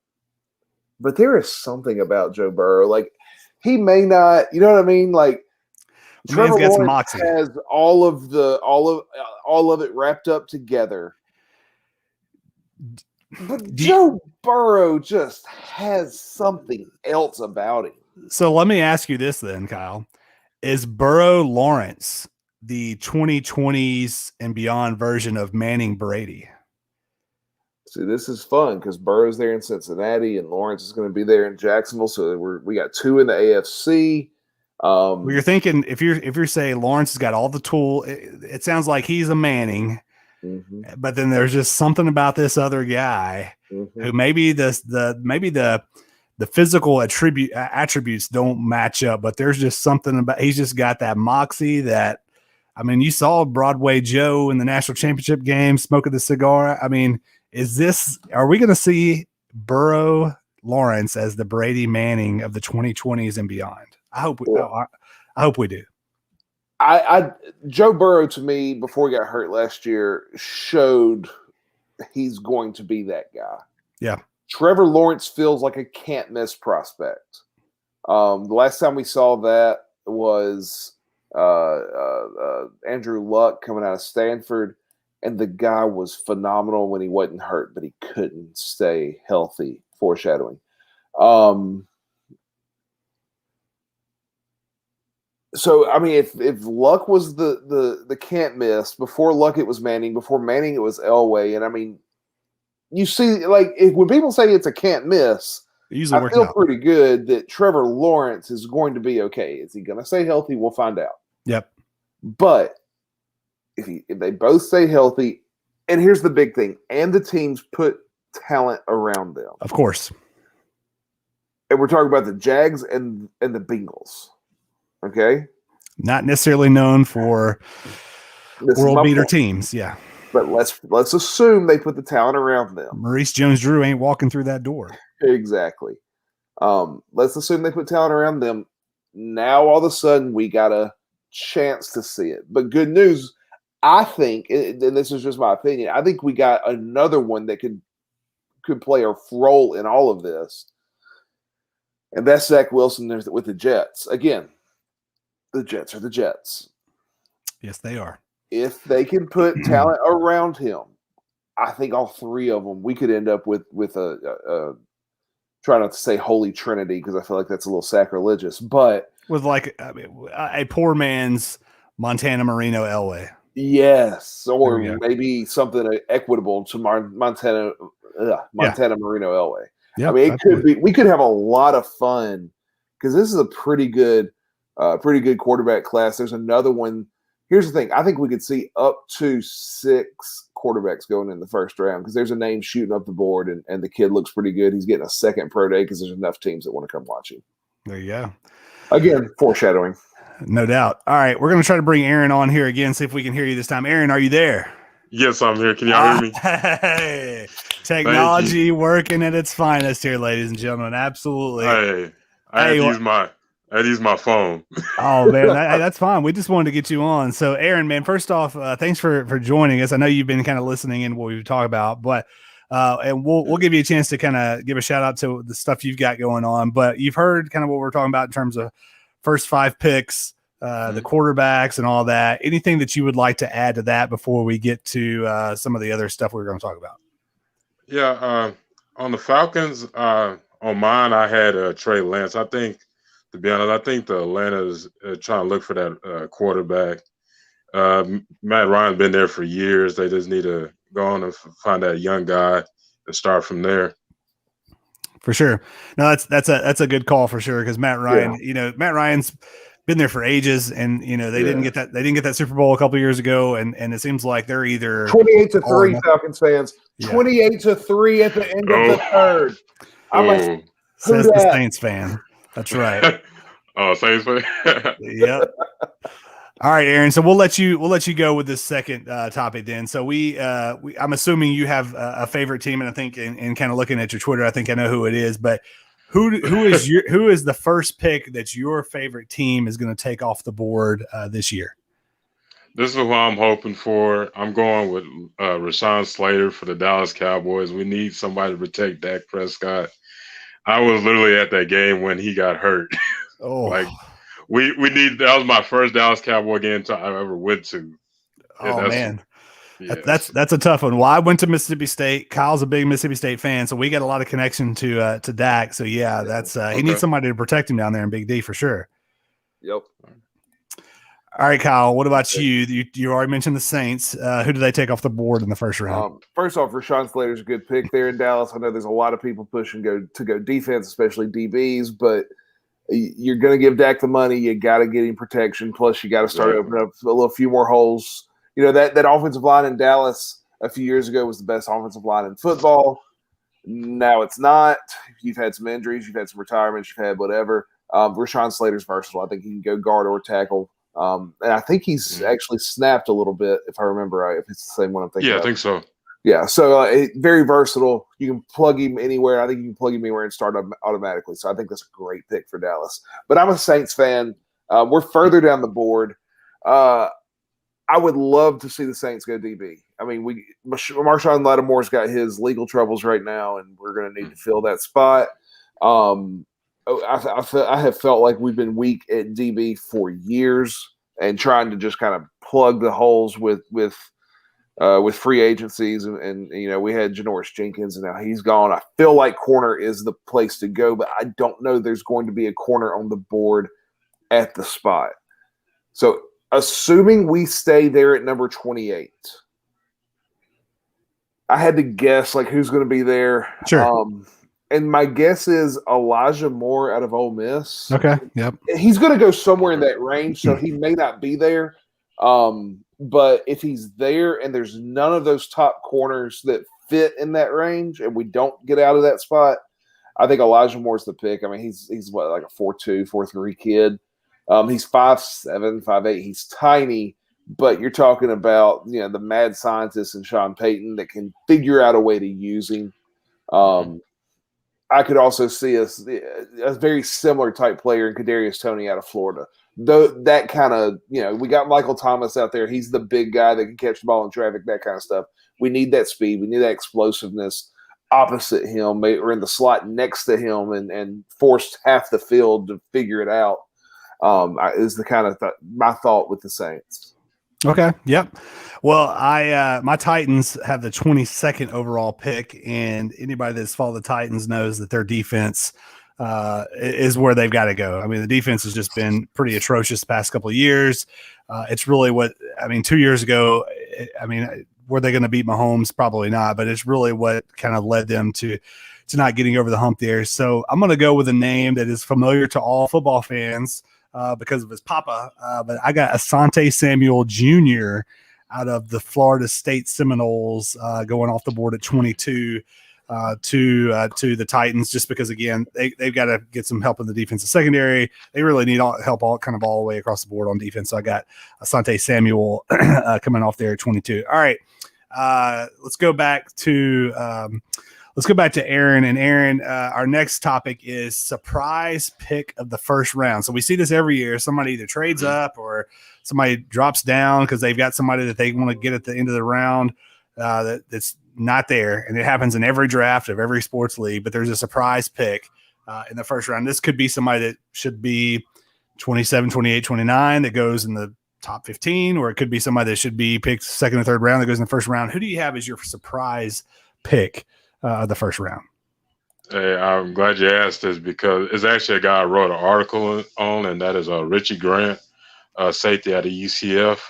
But there is something about Joe Burrow. Like, he may not, you know what I mean? Like, Trevor Lawrence has all of it wrapped up together. But Joe Burrow just has something else about him. So let me ask you this then, Kyle. Is Burrow Lawrence the 2020s and beyond version of Manning Brady? See, this is fun because Burrow's there in Cincinnati and Lawrence is going to be there in Jacksonville. So we got 2 in the AFC. Well, you're thinking if you're saying Lawrence has got all the tool, it sounds like he's a Manning, but then there's just something about this other guy who maybe the physical attributes don't match up, but there's just something about he's just got that moxie that. I mean, you saw Broadway Joe in the national championship game smoking the cigar. I mean, are we going to see Burrow Lawrence as the Brady Manning of the 2020s and beyond? I hope we do. Joe Burrow, to me, before he got hurt last year, showed he's going to be that guy. Yeah. Trevor Lawrence feels like a can't miss prospect. The last time we saw that was Andrew Luck coming out of Stanford, and the guy was phenomenal when he wasn't hurt, but he couldn't stay healthy. Foreshadowing. So I mean, if Luck was the can't miss, before Luck it was Manning, before Manning it was Elway, and I mean, you see, like when people say it's a can't miss, I feel pretty good that Trevor Lawrence is going to be okay. Is he going to stay healthy? We'll find out. Yep. But if they both stay healthy, and here's the big thing, and the teams put talent around them. Of course. And we're talking about the Jags and the Bengals. Okay? Not necessarily known for world beater teams, yeah. But let's assume they put the talent around them. Maurice Jones-Drew ain't walking through that door. Exactly. Let's assume they put talent around them. Now all of a sudden we got a chance to see it. But good news, I think, and this is just my opinion, I think we got another one that could play a role in all of this. And that's Zach Wilson with the Jets. Again, the Jets are the Jets. Yes, they are. If they can put talent around him, I think all 3 of them, we could end up with a try not to say holy trinity because I feel like that's a little sacrilegious, but with like a poor man's Montana Marino Elway. Yes, or maybe something equitable to Montana Marino Elway. Yep, I mean, it could be. We could have a lot of fun because this is a pretty good quarterback class. There's another one. Here's the thing. I think we could see up to 6 quarterbacks going in the first round because there's a name shooting up the board, and the kid looks pretty good. He's getting a second pro day because there's enough teams that want to come watch him. There you go. Again, foreshadowing. No doubt. All right, we're going to try to bring Aaron on here again, see if we can hear you this time. Aaron, are you there? Yes, I'm here. Can y'all hear me? Hey, technology working at its finest here, ladies and gentlemen. Absolutely. Hey, I had to use my phone. Oh man, that's fine. We just wanted to get you on. So, Aaron, man, first off, thanks for joining us. I know you've been kind of listening in what we've talked about, but and we'll give you a chance to kind of give a shout out to the stuff you've got going on. But you've heard kind of what we're talking about in terms of first 5 picks, the quarterbacks, and all that. Anything that you would like to add to that before we get to some of the other stuff we're going to talk about? Yeah, on the Falcons, on mine, I had Trey Lance. I think, to be honest, I think the Atlanta's trying to look for that quarterback. Matt Ryan's been there for years. They just need to go on and find that young guy and start from there. For sure. No, that's a good call for sure. Cause Matt Ryan, Matt Ryan's been there for ages, and they didn't get that Super Bowl a couple of years ago. And it seems like they're either 28-3 Falcons fans, 28-3 at the end of the third. Says the Saints fan. That's right. Oh, Saints fan. Yep. All right, Aaron. So we'll let you go with this second topic then. So I'm assuming you have a favorite team, and I think in kind of looking at your Twitter, I think I know who it is. But who is the first pick that your favorite team is going to take off the board this year? This is who I'm hoping for. I'm going with Rashawn Slater for the Dallas Cowboys. We need somebody to protect Dak Prescott. I was literally at that game when he got hurt. Oh, We need. That was my first Dallas Cowboy game I ever went to. Oh man, that's a tough one. Well, I went to Mississippi State. Kyle's a big Mississippi State fan, so we got a lot of connection to Dak. So yeah, that's he needs somebody to protect him down there in Big D for sure. Yep. All right, Kyle. What about you? You already mentioned the Saints. Who do they take off the board in the first round? First off, Rashawn Slater's a good pick there in Dallas. I know there's a lot of people pushing to go defense, especially DBs, but you're going to give Dak the money. You got to get him protection. Plus, you got to start opening up a few more holes. That offensive line in Dallas a few years ago was the best offensive line in football. Now it's not. You've had some injuries. You've had some retirements. You've had whatever. Rashawn Slater's versatile. I think he can go guard or tackle. And I think he's actually snapped a little bit, if I remember right, if it's the same one I'm thinking of. I think so. Yeah, so very versatile. You can plug him anywhere. I think you can plug him anywhere and start automatically. So I think that's a great pick for Dallas. But I'm a Saints fan. We're further down the board. I would love to see the Saints go DB. I mean, Marshawn Lattimore's got his legal troubles right now, and we're going to need to fill that spot. I have felt like we've been weak at DB for years, and trying to just kind of plug the holes with free agencies, and we had Janoris Jenkins, and now he's gone. I feel like corner is the place to go, but I don't know there's going to be a corner on the board at the spot. So assuming we stay there at number 28, I had to guess like who's going to be there. Sure. And my guess is Elijah Moore out of Ole Miss. Okay. Yep. He's going to go somewhere in that range, so he may not be there. But if he's there and there's none of those top corners that fit in that range and we don't get out of that spot, I think Elijah Moore's the pick. I mean, he's what, like a 4'2", 4'3" kid. He's 5'7", 5'8". He's tiny, but you're talking about, the mad scientist and Sean Payton that can figure out a way to use him. I could also see a very similar type player in Kadarius Toney out of Florida. Though that kind of, we got Michael Thomas out there. He's the big guy that can catch the ball in traffic, that kind of stuff. We need that speed. We need that explosiveness opposite him or in the slot next to him and force half the field to figure it out. Is the kind of my thought with the Saints. Okay. Yep. Well, my Titans have the 22nd overall pick, and anybody that's followed the Titans knows that their defense is where they've got to go. I mean, the defense has just been pretty atrocious the past couple of years. It's really 2 years ago, were they going to beat Mahomes? Probably not, but it's really what kind of led them to not getting over the hump there. So I'm going to go with a name that is familiar to all football fans because of his papa. But I got Asante Samuel Jr. out of the Florida State Seminoles going off the board at 22. to the Titans, just because again they've got to get some help in the defensive secondary. They really need help all the way across the board on defense. So I got Asante Samuel coming off there at 22. All right, let's go back to Aaron. And Aaron, our next topic is surprise pick of the first round. So we see this every year. Somebody either trades up or somebody drops down because they've got somebody that they want to get at the end of the round that's not there. And it happens in every draft of every sports league, but there's a surprise pick in the first round. This could be somebody that should be 27, 28, 29 that goes in the top 15, or it could be somebody that should be picked second or third round that goes in the first round. Who do you have as your surprise pick the first round? Hey, I'm glad you asked this because it's actually a guy I wrote an article on, and that is Richie Grant, safety out of UCF.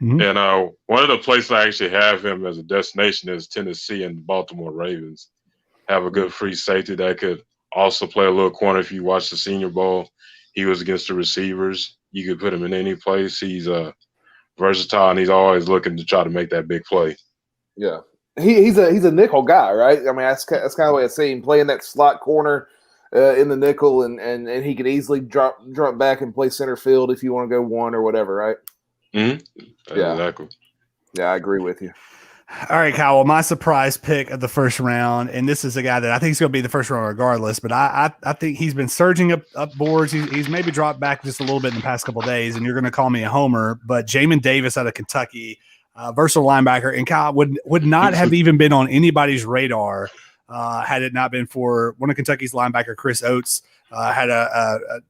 Mm-hmm. And one of the places I actually have him as a destination is Tennessee, and the Baltimore Ravens have a good free safety that could also play a little corner. If you watch the Senior Bowl, he was against the receivers. You could put him in any place. He's versatile, and he's always looking to try to make that big play. Yeah. He's a nickel guy, right? I mean, that's kind of the way I see him playing that slot corner in the nickel, and he can easily drop back and play center field if you want to go one or whatever, right? Mm-hmm. Yeah, exactly. Yeah, I agree with you. All right, Kyle. Well, my surprise pick of the first round, and this is a guy that I think is going to be the first round regardless, but I think he's been surging up boards. He's maybe dropped back just a little bit in the past couple of days, and you're going to call me a homer, but Jamin Davis out of Kentucky, versatile linebacker, and Kyle would not have even been on anybody's radar had it not been for one of Kentucky's linebacker, Chris Oates, had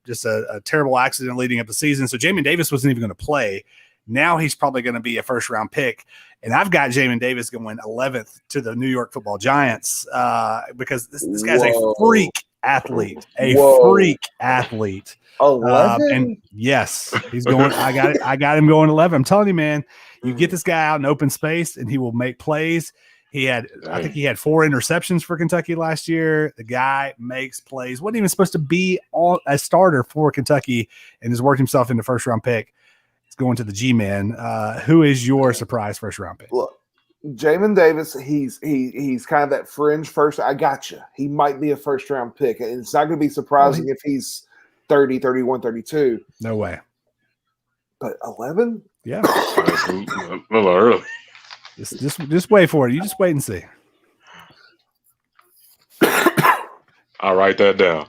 just a terrible accident leading up the season. So Jamin Davis wasn't even going to play. Now he's probably going to be a first round pick. And I've got Jamin Davis going 11th to the New York Football Giants because this guy's a freak athlete, freak athlete. 11? And yes, he's going. I got him going 11. I'm telling you, man, you get this guy out in open space and he will make plays. I think he had 4 interceptions for Kentucky last year. The guy makes plays. Wasn't even supposed to be a starter for Kentucky and has worked himself into first round pick. He's going to the G-Man. Who is your surprise first round pick? Look, Jamin Davis, he's kind of that fringe first. I got you. He might be a first round pick. And it's not going to be surprising if he's 30, 31, 32. No way. But 11? Yeah. A little early. Just wait for it. You just wait and see. I'll write that down.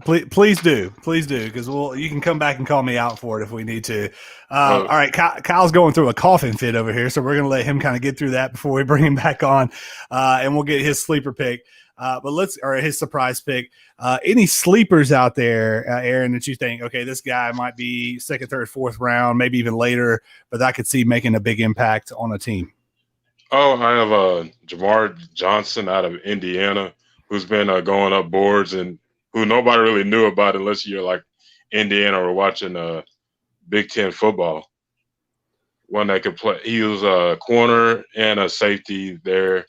Please do, because you can come back and call me out for it if we need to. All right, Kyle's going through a coughing fit over here, so we're going to let him kind of get through that before we bring him back on, and we'll get his sleeper pick. Or his surprise pick. Any sleepers out there, Aaron, that you think, okay, this guy might be second, third, fourth round, maybe even later, but I could see making a big impact on a team? Oh, I have Jamar Johnson out of Indiana, who's been going up boards and who nobody really knew about unless you're like Indiana or watching Big Ten football. One that could play. He was a corner and a safety there.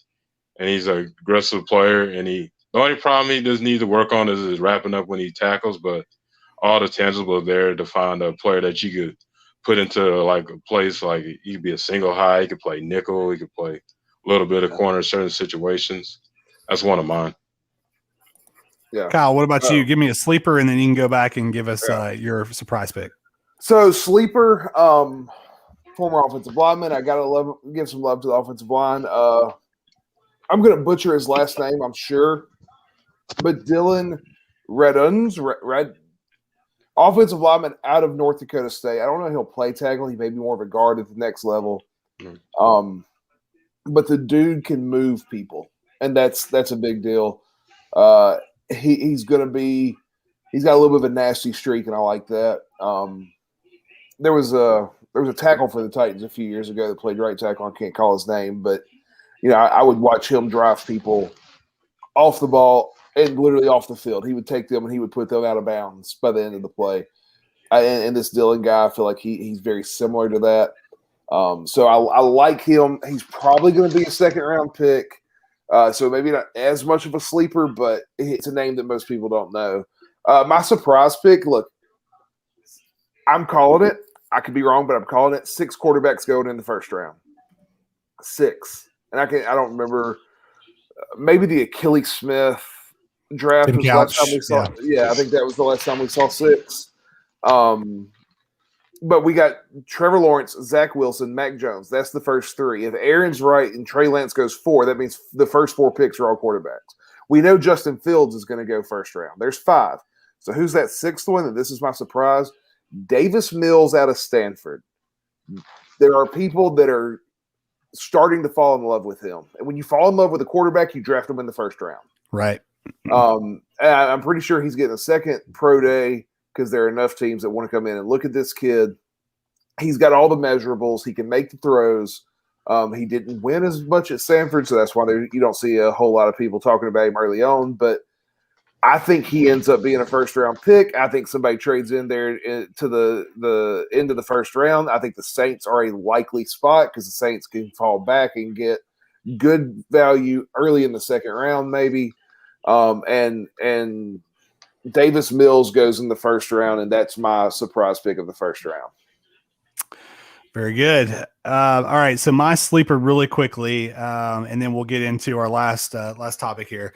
And he's an aggressive player, and the only problem he does need to work on is wrapping up when he tackles, but all the tangibles there to find a player that you could put into like a place like he could be a single high, he could play nickel, he could play a little bit of corner in certain situations. That's one of mine. Yeah. Kyle, what about you? Give me a sleeper, and then you can go back and give us your surprise pick. So sleeper, former offensive lineman. I got to give some love to the offensive line. I'm going to butcher his last name, I'm sure. But Dylan Reduns, offensive lineman out of North Dakota State. I don't know if he'll play tackle. He may be more of a guard at the next level. But the dude can move people, and that's a big deal. He's got a little bit of a nasty streak, and I like that. There was a tackle for the Titans a few years ago that played right tackle. I can't call his name, but I would watch him drive people off the ball and literally off the field. He would take them and he would put them out of bounds by the end of the play. And this Dylan guy, I feel like he's very similar to that. So I like him. He's probably going to be a second-round pick. So maybe not as much of a sleeper, but it's a name that most people don't know. My surprise pick, look, I'm calling it. I could be wrong, but I'm calling it 6 quarterbacks going in the first round. 6. And I don't remember maybe the Achilles Smith draft Tim was the last time Couch, we saw. yeah. I think that was the last time we saw 6. But we got Trevor Lawrence, Zach Wilson, Mac Jones. That's the first 3. If Aaron's right and Trey Lance goes 4, that means the first 4 picks are all quarterbacks. We know Justin Fields is going to go first round. There's 5. So who's that 6th one? And this is my surprise. Davis Mills out of Stanford. There are people that are starting to fall in love with him. And when you fall in love with a quarterback, you draft him in the first round. Right. I'm pretty sure he's getting a second pro day because there are enough teams that want to come in and look at this kid. He's got all the measurables. He can make the throws. He didn't win as much at Stanford, so that's why you don't see a whole lot of people talking about him early on. But I think he ends up being a first-round pick. I think somebody trades in there to the end of the first round. I think the Saints are a likely spot because the Saints can fall back and get good value early in the second round maybe. And Davis Mills goes in the first round, and that's my surprise pick of the first round. Very good. All right. So my sleeper really quickly, and then we'll get into our last topic here.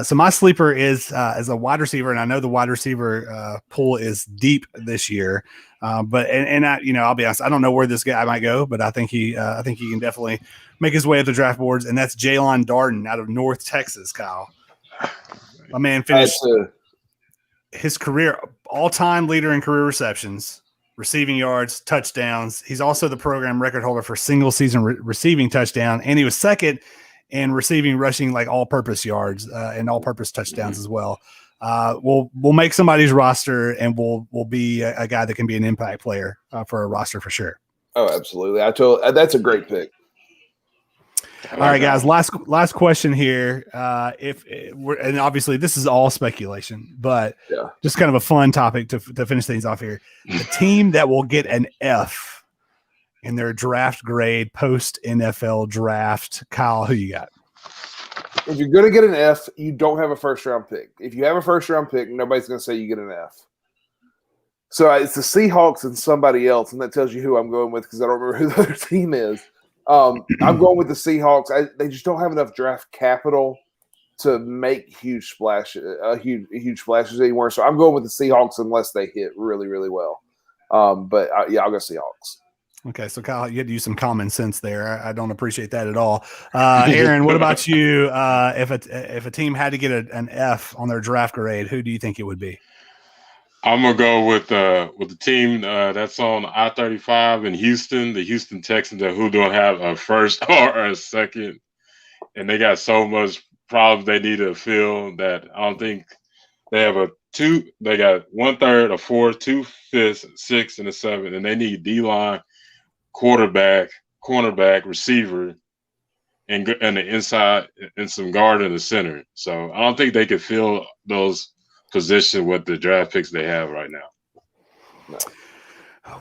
So my sleeper is as a wide receiver, and I know the wide receiver pool is deep this year. But I, I'll be honest, I don't know where this guy might go, but I think he can definitely make his way up the draft boards, and that's Jaylon Darden out of North Texas. Kyle, my man finished his career all-time leader in career receptions, receiving yards, touchdowns. He's also the program record holder for single season receiving touchdown. And he was second in receiving, rushing, like all-purpose yards and all-purpose touchdowns as well. We'll make somebody's roster, and we'll be a guy that can be an impact player for a roster for sure. Oh, absolutely. That's a great pick. All right, guys. Last question here. And obviously this is all speculation, but just kind of a fun topic to finish things off here. The team that will get an F in their draft grade post NFL draft. Kyle, who you got? If you're going to get an F, you don't have a first round pick. If you have a first round pick, nobody's going to say you get an F. So it's the Seahawks and somebody else, and that tells you who I'm going with because I don't remember who the other team is. I'm going with the Seahawks. They just don't have enough draft capital to make huge splashes anymore. So I'm going with the Seahawks unless they hit really, really well. I'll go Seahawks. Okay, so Kyle, you had to use some common sense there. I don't appreciate that at all. Aaron, what about you? If a team had to get an F on their draft grade, who do you think it would be? I'm gonna go with the team that's on I-35 in Houston, the Houston Texans, who don't have a first or a second, and they got so much problems they need to fill that I don't think they have They got 1/3, a 4th, 2 5ths, 6, and a 7, and they need D-line, quarterback, cornerback, receiver, and the inside and some guard in the center. So I don't think they could fill those position with the draft picks they have right now. No.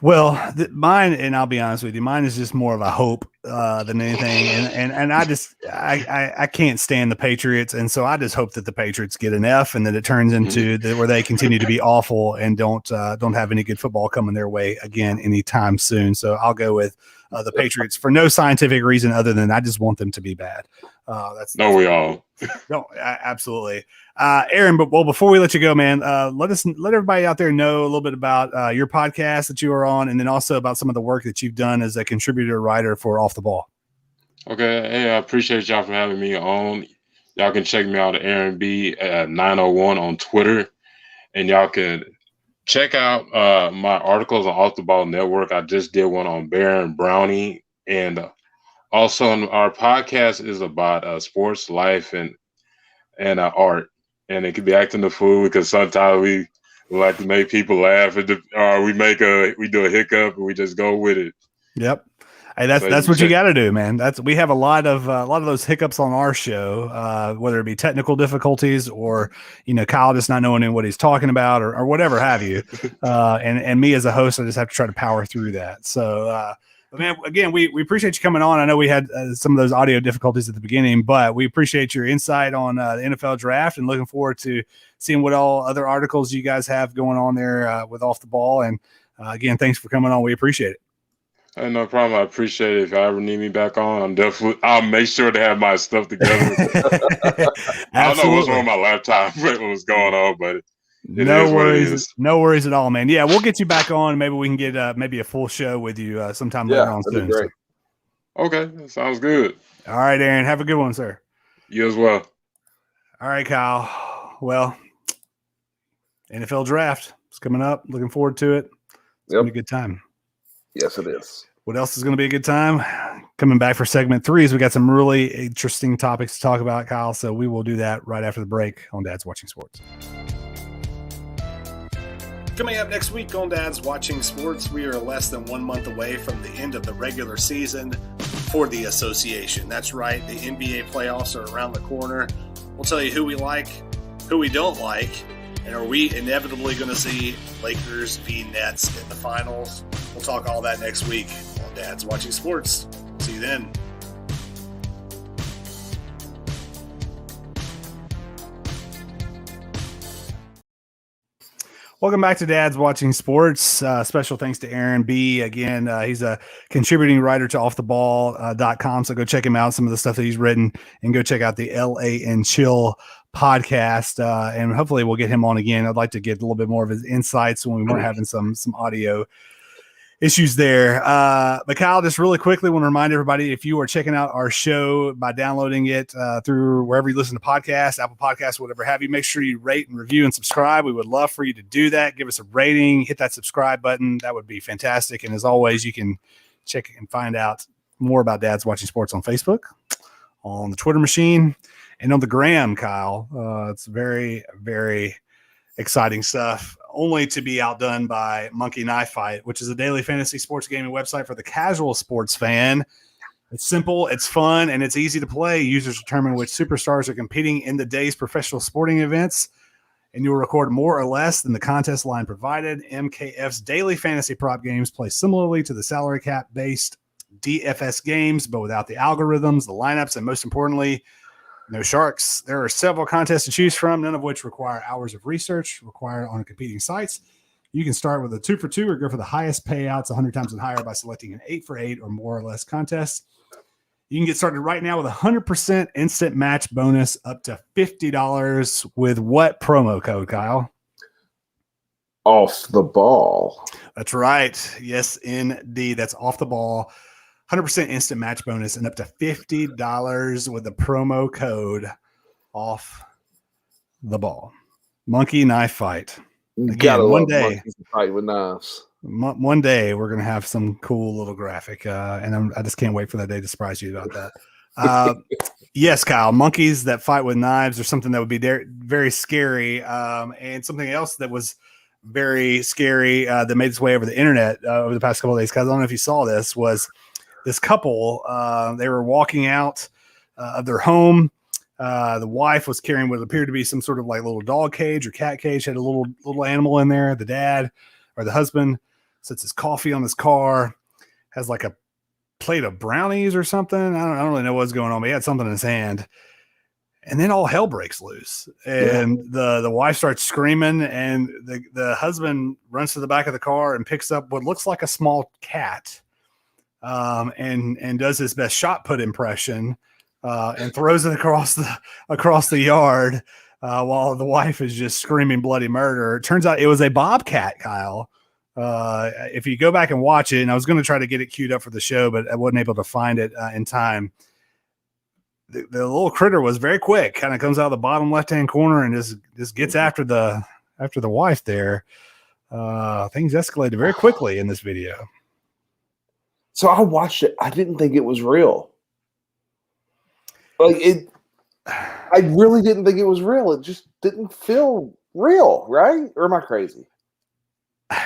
Well, mine, and I'll be honest with you, mine is just more of a hope than anything. And I can't stand the Patriots, and so I just hope that the Patriots get an F and that it turns into where they continue to be awful and don't have any good football coming their way again anytime soon. So I'll go with the Patriots for no scientific reason other than I just want them to be bad. We all. No, absolutely. Aaron, but before we let you go, man, let everybody out there know a little bit about your podcast that you are on, and then also about some of the work that you've done as a contributor writer for Off the Ball. Okay. Hey, I appreciate y'all for having me on. Y'all can check me out at Aaron B at 901 on Twitter, and y'all can check out my articles on Off the Ball Network. I just did one on Baron Brownie, and also our podcast is about sports, life, and art. And it could be acting the fool because sometimes we like to make people laugh, or we do a hiccup and we just go with it. Yep. Hey, that's what you got to do, man. We have a lot of those hiccups on our show, whether it be technical difficulties or Kyle just not knowing what he's talking about or whatever have you. And me as a host, I just have to try to power through that. So. But man, again, we appreciate you coming on. I know we had some of those audio difficulties at the beginning, but we appreciate your insight on the NFL draft and looking forward to seeing what all other articles you guys have going on there with Off the Ball. And again, thanks for coming on. We appreciate it. No problem. I appreciate it. If y'all ever need me back on, I'll make sure to have my stuff together. I don't know what's wrong with my laptop, what was going on, but it is what it is. No worries at all, man. Yeah, we'll get you back on. Maybe we can get maybe a full show with you sometime later on soon. Great. Okay, that sounds good. All right, Aaron. Have a good one, sir. You as well. All right, Kyle. Well, NFL draft is coming up. Looking forward to it. It's going to be a good time. Yes, it is. What else is going to be a good time? Coming back for segment 3 is we got some really interesting topics to talk about, Kyle. So we will do that right after the break on Dad's Watching Sports. Coming up next week on Dad's Watching Sports, we are less than 1 month away from the end of the regular season for the association. That's right, the NBA playoffs are around the corner. We'll tell you who we like, who we don't like, and are we inevitably going to see Lakers v. Nets in the finals? We'll talk all that next week on Dad's Watching Sports. See you then. Welcome back to Dad's Watching Sports. Special thanks to Aaron B. Again, he's a contributing writer to offtheball.com. So go check him out, some of the stuff that he's written, and go check out the LA and Chill podcast. And hopefully we'll get him on again. I'd like to get a little bit more of his insights when we were having some audio issues there. But Kyle, just really quickly want to remind everybody, if you are checking out our show by downloading it through wherever you listen to podcasts, Apple Podcasts, whatever have you, make sure you rate and review and subscribe. We would love for you to do that. Give us a rating, hit that subscribe button. That would be fantastic. And as always, you can check and find out more about Dad's Watching Sports on Facebook, on the Twitter machine, and on the gram, Kyle. It's very, very exciting stuff, only to be outdone by Monkey Knife Fight, which is a daily fantasy sports gaming website for the casual sports fan. It's simple, it's fun, and it's easy to play. Users determine which superstars are competing in the day's professional sporting events, and you'll record more or less than the contest line provided. MKF's daily fantasy prop games play similarly to the salary cap-based DFS games, but without the algorithms, the lineups, and most importantly, no sharks. There are several contests to choose from, none of which require hours of research required on competing sites. You can start with a 2 for 2 or go for the highest payouts 100 times and higher by selecting an 8 for 8 or more or less contest. You can get started right now with 100% instant match bonus up to $50 with what promo code, Kyle? Off the ball. That's right. Yes, indeed. That's off the ball. 100% instant match bonus and up to $50 with the promo code off the ball. Monkey Knife Fight. Again, one day, fight with knives. One day we're going to have some cool little graphic, and I just can't wait for that day to surprise you about that. Yes, Kyle, monkeys that fight with knives or something that would be very scary, and something else that was very scary that made its way over the internet over the past couple of days, because I don't know if you saw this, was this couple, they were walking out of their home. The wife was carrying what appeared to be some sort of like little dog cage or cat cage, had a little animal in there. The dad or the husband sets his coffee on his car, has like a plate of brownies or something. I don't really know what's going on, but he had something in his hand. And then all hell breaks loose, and the wife starts screaming, and the husband runs to the back of the car and picks up what looks like a small cat, and does his best shot put impression, and throws it across the yard, while the wife is just screaming bloody murder. It turns out it was a bobcat, Kyle. If you go back and watch it, and I was going to try to get it queued up for the show, but I wasn't able to find it in time. The little critter was very quick, kind of comes out of the bottom left-hand corner and just gets after the wife there. Things escalated very quickly in this video. So I watched it. I didn't think it was real. I really didn't think it was real. It just didn't feel real, right? Or am I crazy?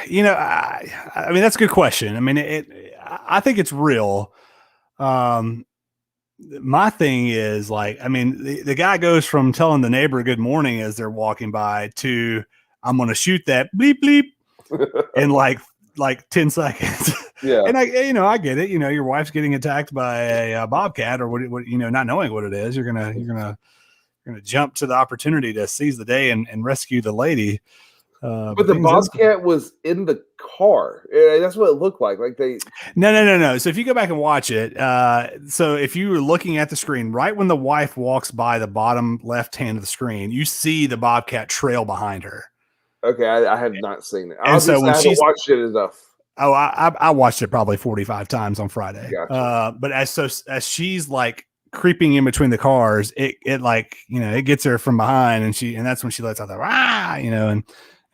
You know, I mean, that's a good question. I mean, I think it's real. My thing is, like, I mean, the guy goes from telling the neighbor good morning as they're walking by to I'm going to shoot that bleep bleep in like 10 seconds. Yeah. And I get it. You know, your wife's getting attacked by a bobcat or what, not knowing what it is. You're going to jump to the opportunity to seize the day and rescue the lady. But the bobcat was in the car. That's what it looked like. Like they. No. So if you go back and watch it, so if you were looking at the screen, right when the wife walks by the bottom left hand of the screen, you see the Bobcat trail behind her. Okay, I have not seen it. And so when I haven't watched it enough. Oh, I watched it probably 45 times on Friday. Gotcha. But as she's like creeping in between the cars, it like, it gets her from behind, and that's when she lets out the rah, and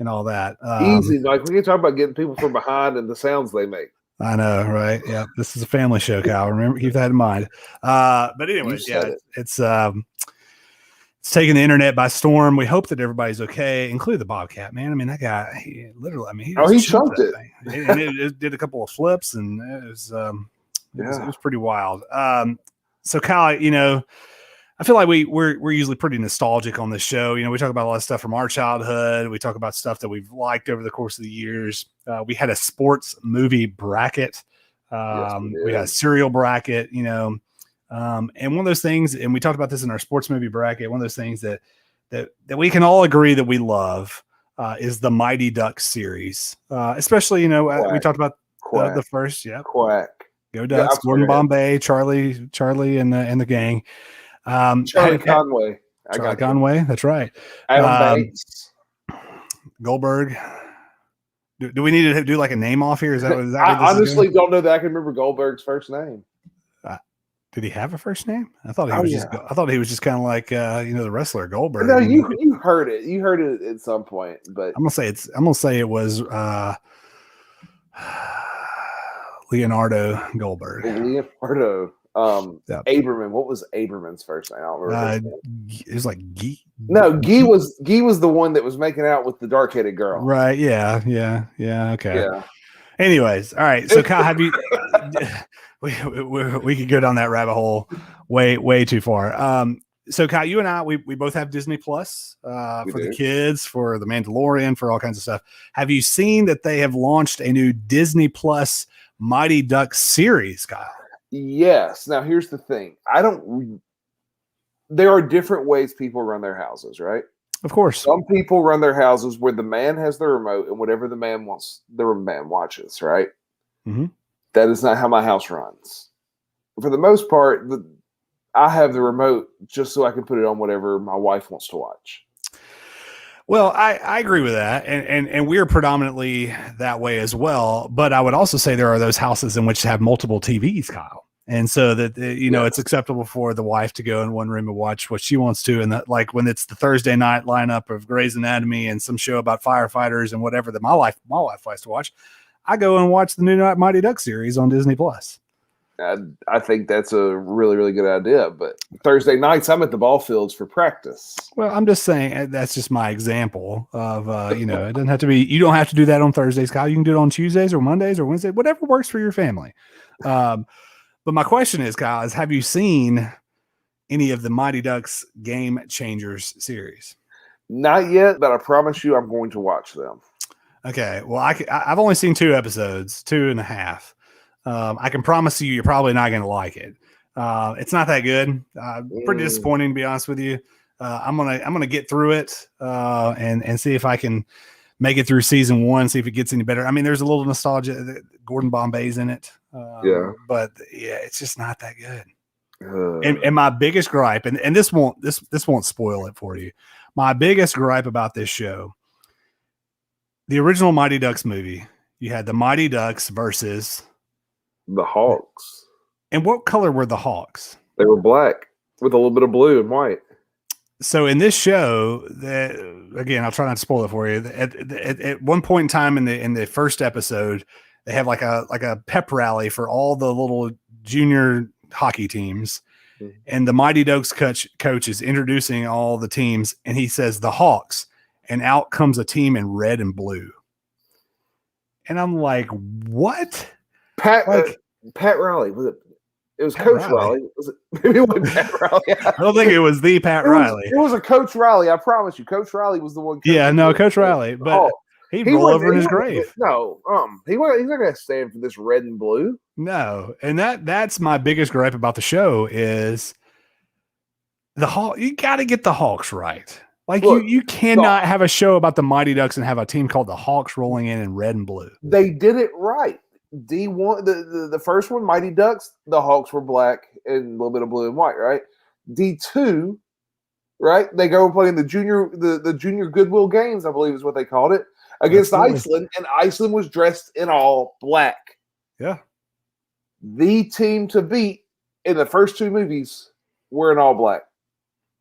all that. Easy. Like we can talk about getting people from behind and the sounds they make. I know, right? Yeah. This is a family show, Kyle. Remember, keep that in mind. But anyways, yeah, it's taking the internet by storm. We hope that everybody's okay, including the Bobcat, man. I mean, that guy, he chunked it. And it did a couple of flips, and it was pretty wild. So Kyle, I feel like we're usually pretty nostalgic on this show. We talk about a lot of stuff from our childhood. We talk about stuff that we've liked over the course of the years. We had a sports movie bracket. We had a serial bracket, and one of those things, and we talked about this in our sports movie bracket, one of those things that we can all agree that we love is the Mighty Ducks series. Especially, we talked about the first, Quack. Go Ducks, Gordon Bombay, Charlie and the gang. Charlie Conway. Conway, that's right. Adam Bates. Goldberg. Do we need to do like a name off here? Is that I honestly don't know that I can remember Goldberg's first name. Did he have a first name? I thought he was just kind of like the wrestler Goldberg. No, you heard it. You heard it at some point, but I'm gonna say it was Leonardo Goldberg. Leonardo. Aberman. What was Aberman's first name? I don't remember. It was like Guy. No, Guy was the one that was making out with the dark-headed girl. Right. Yeah. Okay. Yeah. Anyways, all right. So Kyle, have you? we could go down that rabbit hole way too far. So Kyle, you and I, we both have Disney Plus for the kids, for The Mandalorian, for all kinds of stuff. Have you seen that they have launched a new Disney Plus Mighty Ducks series, Kyle? Yes. Now here's the thing. There are different ways people run their houses, right? Of course. Some people run their houses where the man has the remote and whatever the man wants, the man watches, right? Mm-hmm. That is not how my house runs. For the most part, I have the remote just so I can put it on whatever my wife wants to watch. Well, I agree with that, and we're predominantly that way as well. But I would also say there are those houses in which have multiple TVs, Kyle, and so that it's acceptable for the wife to go in one room and watch what she wants to, and that, like when it's the Thursday night lineup of Grey's Anatomy and some show about firefighters and whatever that my wife likes to watch, I go and watch the new Mighty Ducks series on Disney Plus. I think that's a really, really good idea. But Thursday nights, I'm at the ball fields for practice. Well, I'm just saying that's just my example of, it doesn't have to be, you don't have to do that on Thursdays, Kyle. You can do it on Tuesdays or Mondays or Wednesdays, whatever works for your family. But my question is, Kyle, have you seen any of the Mighty Ducks Game Changers series? Not yet, but I promise you I'm going to watch them. Okay. Well, I've only seen 2 episodes, 2.5. I can promise you're probably not going to like it. It's not that good. Pretty disappointing, to be honest with you. I'm gonna get through it and see if I can make it through season 1. See if it gets any better. I mean, there's a little nostalgia. Gordon Bombay's in it, but it's just not that good. And my biggest gripe, and this won't spoil it for you. My biggest gripe about this show, the original Mighty Ducks movie, you had the Mighty Ducks versus the Hawks. And what color were the Hawks? They were black with a little bit of blue and white. So in this show, again, I'll try not to spoil it for you. At one point in time in the first episode, they have like a pep rally for all the little junior hockey teams. Mm-hmm. And the Mighty Ducks coach is introducing all the teams, and he says the Hawks, and out comes a team in red and blue. And I'm like, what? Pat Riley, was it? It was Coach Riley. Was it? Maybe it wasn't Pat Riley. I don't think it was the Pat Riley. It was a Coach Riley. I promise you, Coach Riley was the one. Coach Riley, but he'd roll over in his grave. No, he's not going to stand for this red and blue. No, and that's my biggest gripe about the show is the Hawk. You got to get the Hawks right. Like Look, you cannot have a show about the Mighty Ducks and have a team called the Hawks rolling in red and blue. They did it right. D1, the first one, Mighty Ducks, the Hawks were black and a little bit of blue and white, right? D2, right? They go and play in the junior Goodwill Games, I believe is what they called it, against Absolutely. Iceland, and Iceland was dressed in all black. Yeah. The team to beat in the first two movies were in all black.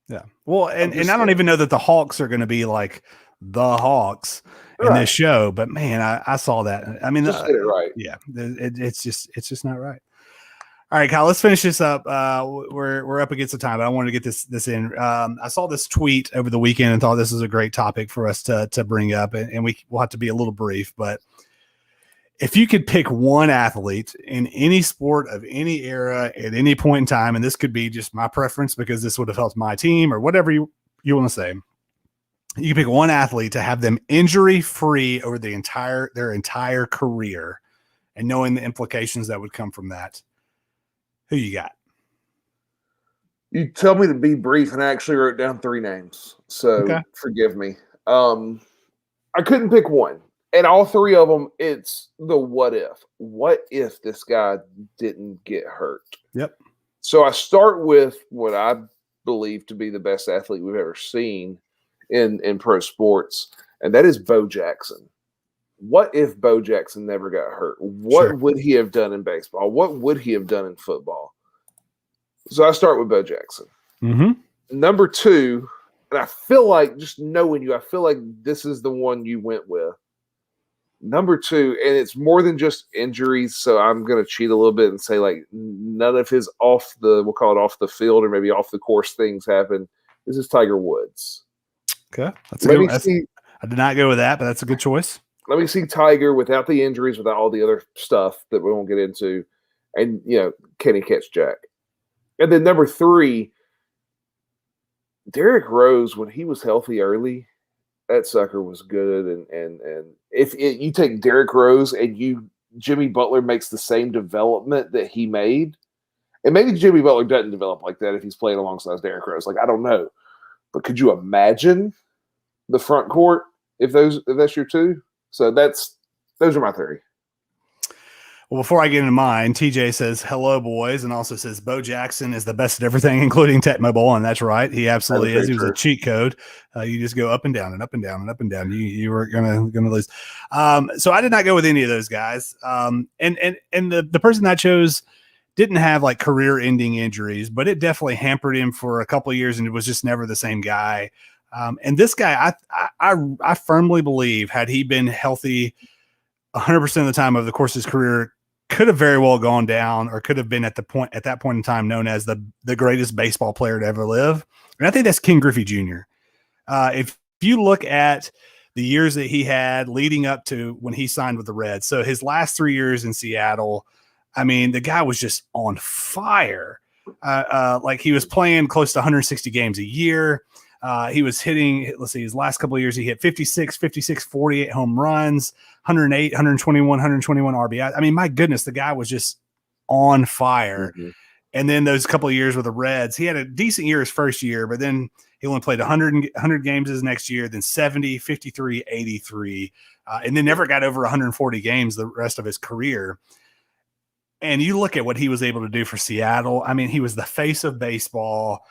Yeah. Well, and I don't even know that the Hawks are going to be like the Hawks in this show, but man, I saw that. I mean, just get it right. Yeah, it's just not right. All right, Kyle, let's finish this up. We're up against the time, but I wanted to get this in. I saw this tweet over the weekend and thought this was a great topic for us to bring up, and we'll have to be a little brief, but if you could pick one athlete in any sport of any era at any point in time, and this could be just my preference because this would have helped my team or whatever you want to say, you can pick one athlete to have them injury free over their entire career, and knowing the implications that would come from that. Who you got? You tell me to be brief, and I actually wrote down 3 names, so Forgive me. I couldn't pick one. And all 3 of them, it's the what if. What if this guy didn't get hurt? Yep. So I start with what I believe to be the best athlete we've ever seen in pro sports, and that is Bo Jackson. What if Bo Jackson never got hurt? What would he have done in baseball? What would he have done in football? So I start with Bo Jackson. Mm-hmm. Number 2, and I feel like, just knowing you, I feel like this is the one you went with. Number 2, and it's more than just injuries, so I'm going to cheat a little bit and say like none of his we'll call it off the field or maybe off the course things happen. This is Tiger Woods. Okay. That's a good one. I did not go with that, but that's a good choice. Let me see Tiger without the injuries, without all the other stuff that we won't get into, and can he catch Jack? And then number 3, Derrick Rose, when he was healthy early, that sucker was good. And if you take Derrick Rose and Jimmy Butler makes the same development that he made, and maybe Jimmy Butler doesn't develop like that if he's playing alongside Derrick Rose. Like, I don't know. But could you imagine the front court if that's your 2? So those are my 3. Well, before I get into mine, TJ says, hello, boys, and also says Bo Jackson is the best at everything, including Tecmo Bowl, and that's right. He absolutely is. He was a cheat code. You just go up and down and up and down and up and down. You were gonna lose. So I did not go with any of those guys. And the person I chose didn't have like career-ending injuries, but it definitely hampered him for a couple of years, and it was just never the same guy. And this guy, I firmly believe, had he been healthy 100% of the time over the course of his career, could have very well gone down, or could have been at that point in time known as the greatest baseball player to ever live. And I think that's Ken Griffey Jr. If you look at the years that he had leading up to when he signed with the Reds, so his last 3 years in Seattle, I mean, the guy was just on fire. Like he was playing close to 160 games a year. He was hitting, his last couple of years, he hit 56, 48 home runs, 108, 121 RBI. I mean, my goodness, the guy was just on fire. Mm-hmm. And then those couple of years with the Reds, he had a decent year his first year, but then he only played 100 games his next year, then 70, 53, 83, and then never got over 140 games the rest of his career. And you look at what he was able to do for Seattle. I mean, he was the face of baseball.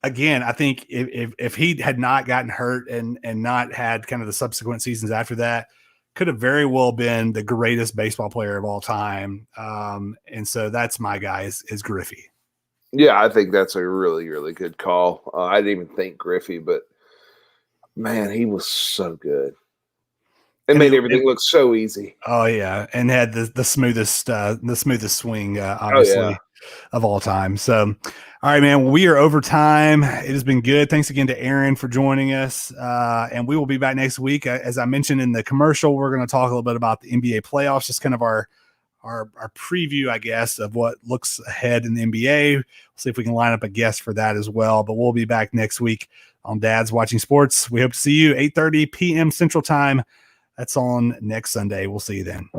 Again, I think if he had not gotten hurt and not had kind of the subsequent seasons after that, could have very well been the greatest baseball player of all time. And so that's my guy is Griffey. Yeah, I think that's a really, really good call. I didn't even think Griffey, but man, he was so good. It made everything look so easy. Oh yeah, and had the smoothest swing, obviously, of all time. So, all right, man, we are over time. It has been good. Thanks again to Aaron for joining us, and we will be back next week. As I mentioned in the commercial, we're going to talk a little bit about the NBA playoffs, just kind of our preview, I guess, of what looks ahead in the NBA. We'll see if we can line up a guest for that as well. But we'll be back next week on Dad's Watching Sports. We hope to see you 8:30 p.m. Central Time. That's on next Sunday. We'll see you then.